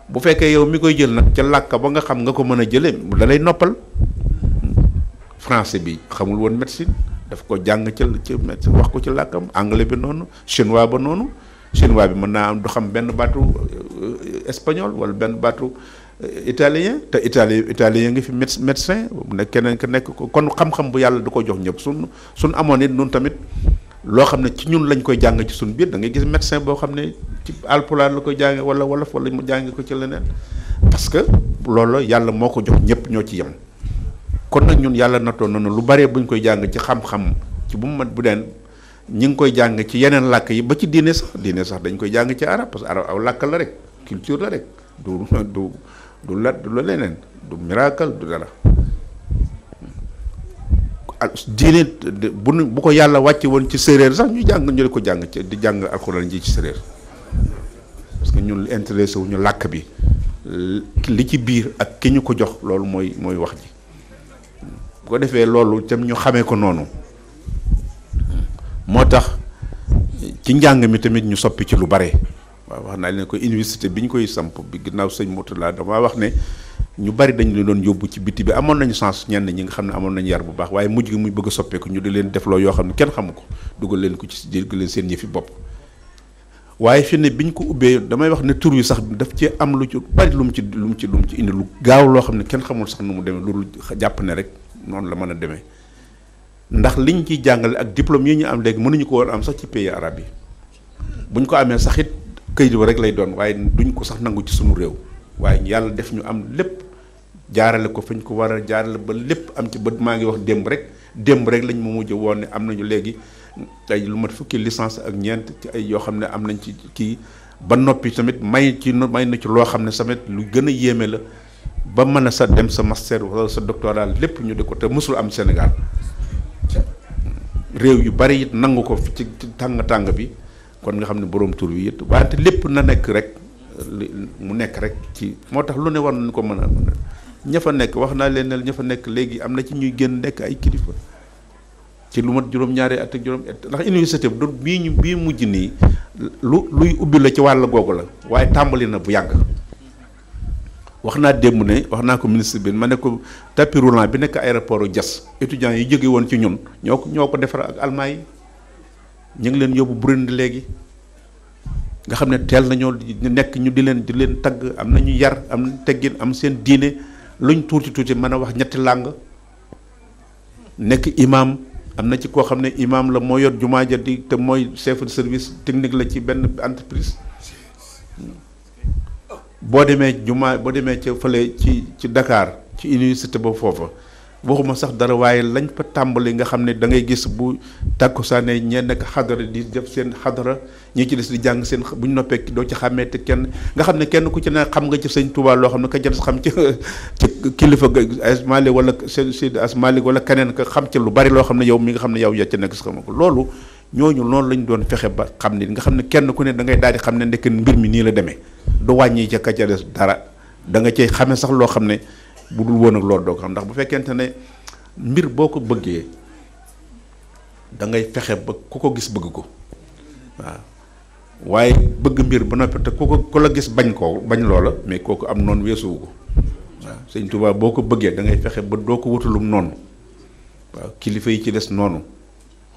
bu fekkee yow mi koy jël nag ca làkk ba nga xam nga ko mën a jëlee da lay noppal français bi xamul woon médecine daf ko jàng ci médecine wax ko ci làkkam anglais bi noonu chinois ba noonu chinois bi mën naa am du xam benn baatu espagnol wala benn baatu italien te italien ngi fi médecin nekk keneen ka nekk ko kon xam-xam bu yàlla du ko jox ñëpp suñ amoon it nun tamit loo xam ne ci ñun lañ koy jàng ci suñ biir da ngay gis médecin boo xam ne ci alpulaar la koy jànge wala wolof wala mu jànge ko ci leneen parce que loolu yàlla moo ko jox ñëpp ñoo ci yem kon nag ñun yàlla nattoon nañu lu bare buñ koy jàng ci xam-xam ci bu mu mat bu deen ñi ngi koy jàng ci yeneen làkk yi ba ci diine sax dañ koy jàng ci arab parce que arab aw làkk la rek culture la rek du la leneen du miracle du dara diine bu ko yàlla wàcce woon ci séeréer sax ñu di ko jàng ci di jàng alxuraan ji ci séeréer parce que ñun intéressé wu ñu làkk bi li ci biir ak ki ñu ko jox loolu mooy wax ji bu ko defee loolu tam ñu xamee ko noonu moo tax ci njàng mi tamit ñu soppi ci lu bare waaw wax naa leen ko université bi ñu koy samp bi ginnaaw sëñ Mourtala dama wax ne ñu bari dañu leen doon yóbbu ci biti bi amoon nañu chance ñenn ñi nga xam ne amoon nañu yar bu baax waaye mujj gi muy bëgg a soppeeku ñu di leen defloo yoo xam ne kenn xamu ko dugal leen ko ci dugal leen seen yëfi bopp waaye fi ne bi ñu ko ubbee damay wax ne tur wi sax daf ci am lu ci bari lu mu ci indi lu gaaw loo xam ne kenn xamul sax nu mu demee loolu jàpp ne rek noonu la mën a demee ndax liñ ciy jàngale ak diplôme yi ñu am léegi mënuñu ko woon am sax ci pays arabe yi buñ ko amee sax it këyit ba rek lay doon waaye duñ ko sax nangu ci sunu réew waaye yàlla def ñu am lépp jaarale ko fañ ko war a jaarale ba lépp am ci bët maa ngi wax démb rek lañ ma mujj woon ne am nañu léegi ay lu mat fukki licence ak ñeent ci ay yoo xam ne am nañ ci kii ba noppi tamit may na ci loo xam ne tamit lu gën a yéeme la ba mën a sa dem sa master wala sa doctorat lépp ñu di ko te mësul am Sénégal réew yu bari it nangu ko ci tàng bi kon nga xam ne borom tur wi it wante lépp na nekk rek mu nekk rek ci moo tax lu ne war nañu ko mën a ña fa nekk wax naa leen ne ña fa nekk léegi am na ci ñuy génn nekk ay kilifa ci lu mat juróom-ñaari at ak ndax université bi bii mujj nii luy ubbi la ci wàll googu la waaye tàmbali na bu yàgg wax naa démb ne wax naa ko ministre bi ma ne ko tapis roulant bi nekk aéroport Diass étudiants yi jóge woon ci ñun ñoo ko defar ak almaa yi ñu ngi leen yóbbu Burundi léegi nga xam ne teel nañoo nekk ñu di leen tagg am nañu yar am nañu teggin am seen diine luñ tuuti mën a wax ñetti làng nekk imam am na ci koo xam ne imam la moo yor jumaa ja di te mooy chef de service technique la ci benn entreprise boo demee ca fële ci Dakar ci université ba foofa waxuma sax dara waaye lañ fa tàmbali nga xam ne da ngay gis bu tàkkusaane ñee nekk xadara di def seen xadara ñi ci des di jàng seen bu ñu noppee doo ci xàmmee te kenn nga xam ne kenn ku ci ne xam nga ci sëñ Touba loo xam ne ka jot xam ci kilifa as Malik wala Seydi as Malik wala keneen ka xam ci lu bari loo xam ne yow mi nga xam ne yow ya ca nekk si xam ko loolu ñooñu noonu lañ doon fexe ba xam ni nga xam ne kenn ku ne da ngay daal di xam ne ndekk mbir mi nii la demee du wàññi ca ka ca des dara da nga cay xamee sax loo xam ne bu dul woon ak loolu doo ko xam ndax bu fekkente ne mbir boo ko bëggee da ngay fexe ba ku ko gis bëgg ko waaw waaye bëgg mbir ba noppi te ku la gis bañ loola mais kooku am noonu weesuwu ko waaw Sëñ Tuubaa boo ko bëggee da ngay fexe ba doo ko wutalum noonu waaw kilifa yi ci des noonu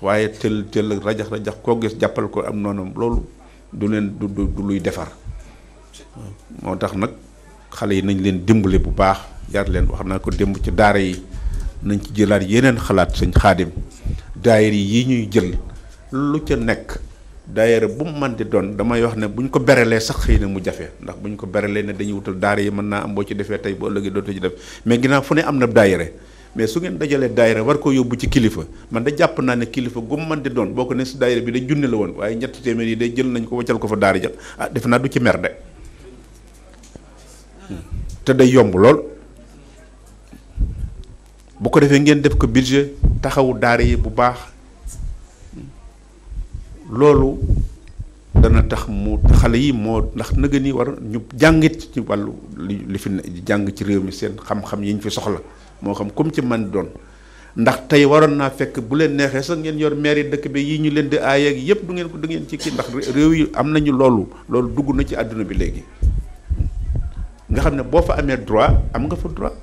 waaye tël rajax koo gis jàppal ko am noonu loolu du luy defar moo tax nag xale yi nañ leen dimbale bu baax jaar leen wax naa ko démb ci daara yi nañ ci jëlaat yeneen xalaat sëñ Xaadim daayira yi ñuy jël lu ca nekk daayira bu mu mën di doon damay wax ne bu ñu ko berelee sax xëy na mu jafe ndax bu ñu ko berelee ne dañuy wutal daara yi mën naa am boo ci defee tey bu ëllëgee dootu ci def mais ginnaaw fu ne am na daayira mais su ngeen dajalee daayira war ko yóbbu ci kilifa man da jàpp naa ne kilifa gu mu mën di doon boo ko ne si daayira bi day junne la woon waaye ñetti téeméer yi day jël nañ ko waccal ko fa daara ja defe naa du ci mer de te day yomb lool bu ko defee ngeen def ko budget taxawu daara yi bu baax loolu dana tax mu xale yi moo ndax nëga ni war ñu jàngit ci wàllu li fi jàng ci réew mi seen xam-xam yi ñu fi soxla moo xam comme ci man doon ndax tey waroon naa fekk bu leen neexee sax ngeen yor maire dëkk bi yi ñu leen di aaye ak yëpp du ngeen ci kii ndax réew yi am nañu loolu dugg na ci àdduna bi léegi nga xam ne boo fa amee droit am nga fa droit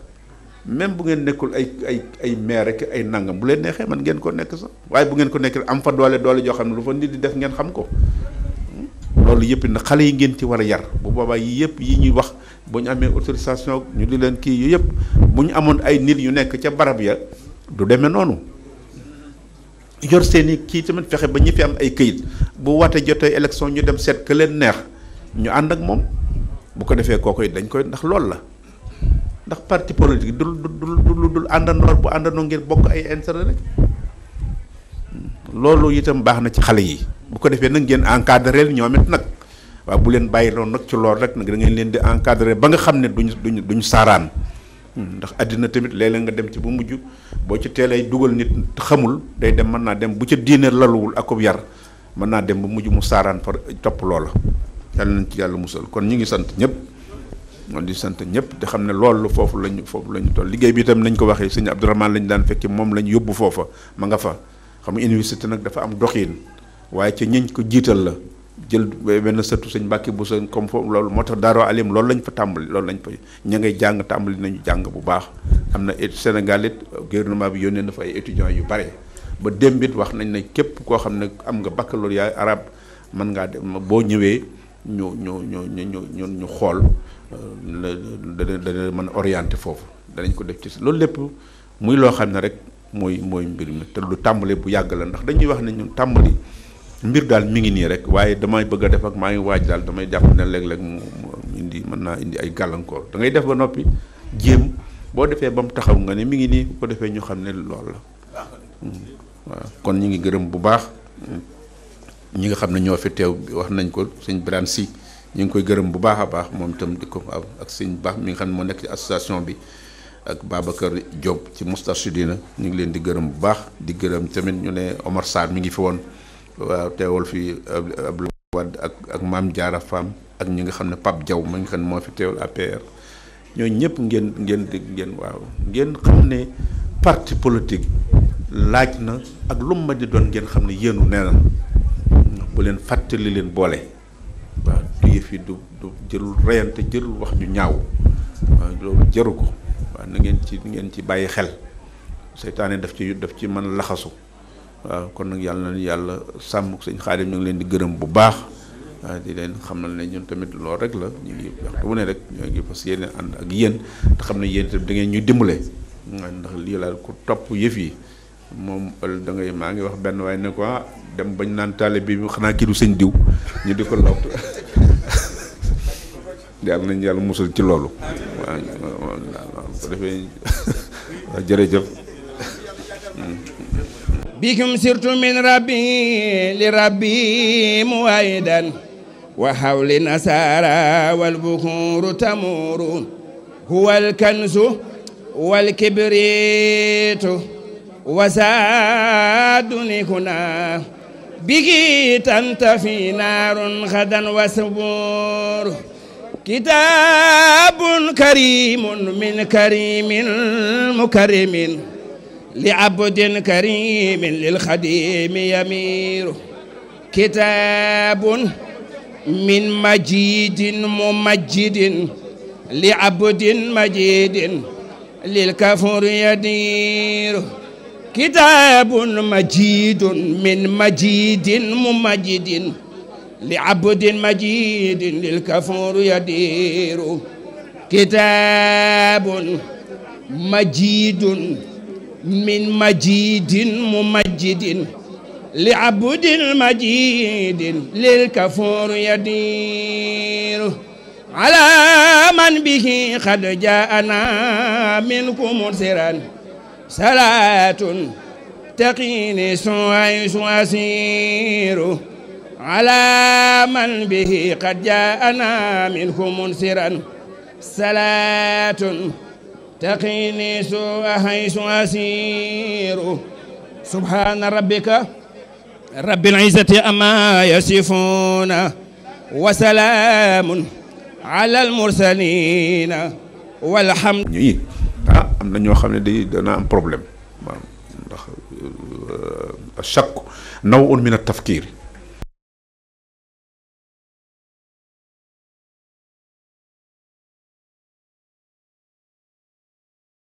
même bu ngeen nekkul ay maire rek ay nangam bu leen neexee man ngeen ko nekk sax waaye bu ngeen ko nekk am fa doole joo xam ne lu fa nit di def ngeen xam ko loolu yëpp na xale yi ngeen ci war a yar bu boobaa yi yëpp yi ñuy wax bu ñu amee autorisation ñu di leen kii yu yëpp bu ñu amoon ay nit yu nekk ca barab ya du demee noonu yor seeni kii tamit fexe ba ñi fi am ay këyit bu wate jotee élection ñu dem seet ka leen neex ñu ànd ak moom bu ko defee kooku it dañ koy ndax loolu la ndax parti politique dul àndandoor bu àndandoo ngeen bokk ay intérêt rek loolu itam baax na ci xale yi bu ko defee nag ngeen encadré ñoom it nag waaw bu leen bàyyi loolu nag ci loolu rek nag da ngeen leen di encadré ba nga xam ne duñu saaraan ndax àddina tamit léeg-léeg nga dem ci bu mujj boo ci teelay dugal nit xamul day dem mën naa dem bu ca diine laluwul akub yar mën naa dem bu mujj mu saaraan far topp loola yàlla nañ ci yàlla musal kon ñu ngi sant ñëpp noonu di sant ñëpp di xam ne loolu foofu lañu toll liggéey bi itam nañ ko waxee sëñ Abdourahmane lañu daan fekk moom lañ yóbbu foofa ma nga fa xam nga université nag dafa am doxiin waaye ca ñiñ ko jiital la jël benn sëtu sëñ Mbàkke bu sa comme foofu loolu moo tax Daaru Alim loolu lañ fa tàmbali loolu lañ fa ña ngay jàng tàmbali nañu jàng bu baax am na Sénégal it gouvernement bi yónnee na fa ay étudiants yu bare ba démb it wax nañ ne képp koo xam ne am nga baccalauréat arabe mën ngaa dem boo ñëwee ñu xool dana mën a orienté foofu danañ ko def ci loolu lépp muy loo xam ne rek mooy mbir mi te lu tàmbale bu yàgg la ndax dañuy wax ne ñun tàmbali mbir daal mi ngi nii rek waaye damay bëgg a def ak maa ngi waaj daal damay jàpp ne léeg-léeg mu indi mën naa indi ay gàllankoor da ngay def ba noppi jéem boo defee ba mu taxaw nga ne mi ngi nii bu ko defee ñu xam ne loolu la waaw kon ñu ngi gërëm bu baax ñi nga xam ne ñoo fi teew wax nañ ko sëñ Birane Sy ñu ngi koy gërëm bu baax a baax moom itam di ko ak sëñ baax mi nga xam ne moo nekk ci association bi ak Babacar Diop ci Moustarchidina ñu ngi leen di gërëm bu baax di gërëm tamit ñu ne Omar Sarr mi ngi fi woon waaw teewal fi Abdoulaye Wade ak Mame Diarra Fam ak ñi nga xam ne Pape Diaw mi nga xam ne moo fi teewal APR ñooñu ñëpp ngeen waaw ngeen xam ne parti politique laaj na ak lu mu ma di doon ngeen xam ne yéenu nee na bu leen fàttali leen boole waaw du yëf yi du jërul reyante jërul wax ju ñaaw waaw loolu jëru ko waaw na ngeen ci bàyyi xel seytaane daf ci mën laxasu waaw kon nag yàlla na yàlla sàmm sëñ Xaadim ñu ngi leen di gërëm bu baax waaw di leen xamal ne ñun tamit loolu rek la ñu ngi waxtu bu ne rek ñoo ngi fas yéene ànd ak yéen te xam ne yéen itam da ngeen ñu dimbale ndax lii laal ku topp yëf yi moom da ngay maa ngi wax benn waaye ne ko dem bañ naan taale bi xanaa kii du sëñ diw ñu di ko law yàlla nañ yàlla musal ci loolu waaw ko defee jërëjëf بكم سرت من ربي لربي موعدا وحول النصارى والبخور تمور هو الكنز والكبريت وسادني كنا به تنتفي نار غدا وسبور كتاب كريم من كريم مكرم لعبد كريم للخديم يمير كتاب من مجيد ممجد لعبد مجيد للكفر يدير كتاب مجيد من مجيد ممجد لعبد مجيد للكفر يدير كتاب مجيد من مجيد ممجد لعبد مجيد للكفور يدير على من به قد جاءنا منكم مرسلا صلاة تقيني سواسير على من به قد جاءنا منكم مرسلا صلاة تقيني سوء حيث أسير سبحان ربك رب العزة أما يصفون وسلام على المرسلين والحمد ñi am na ñoo xam ne dana am problème ndax chaque naw'un min at-tafkir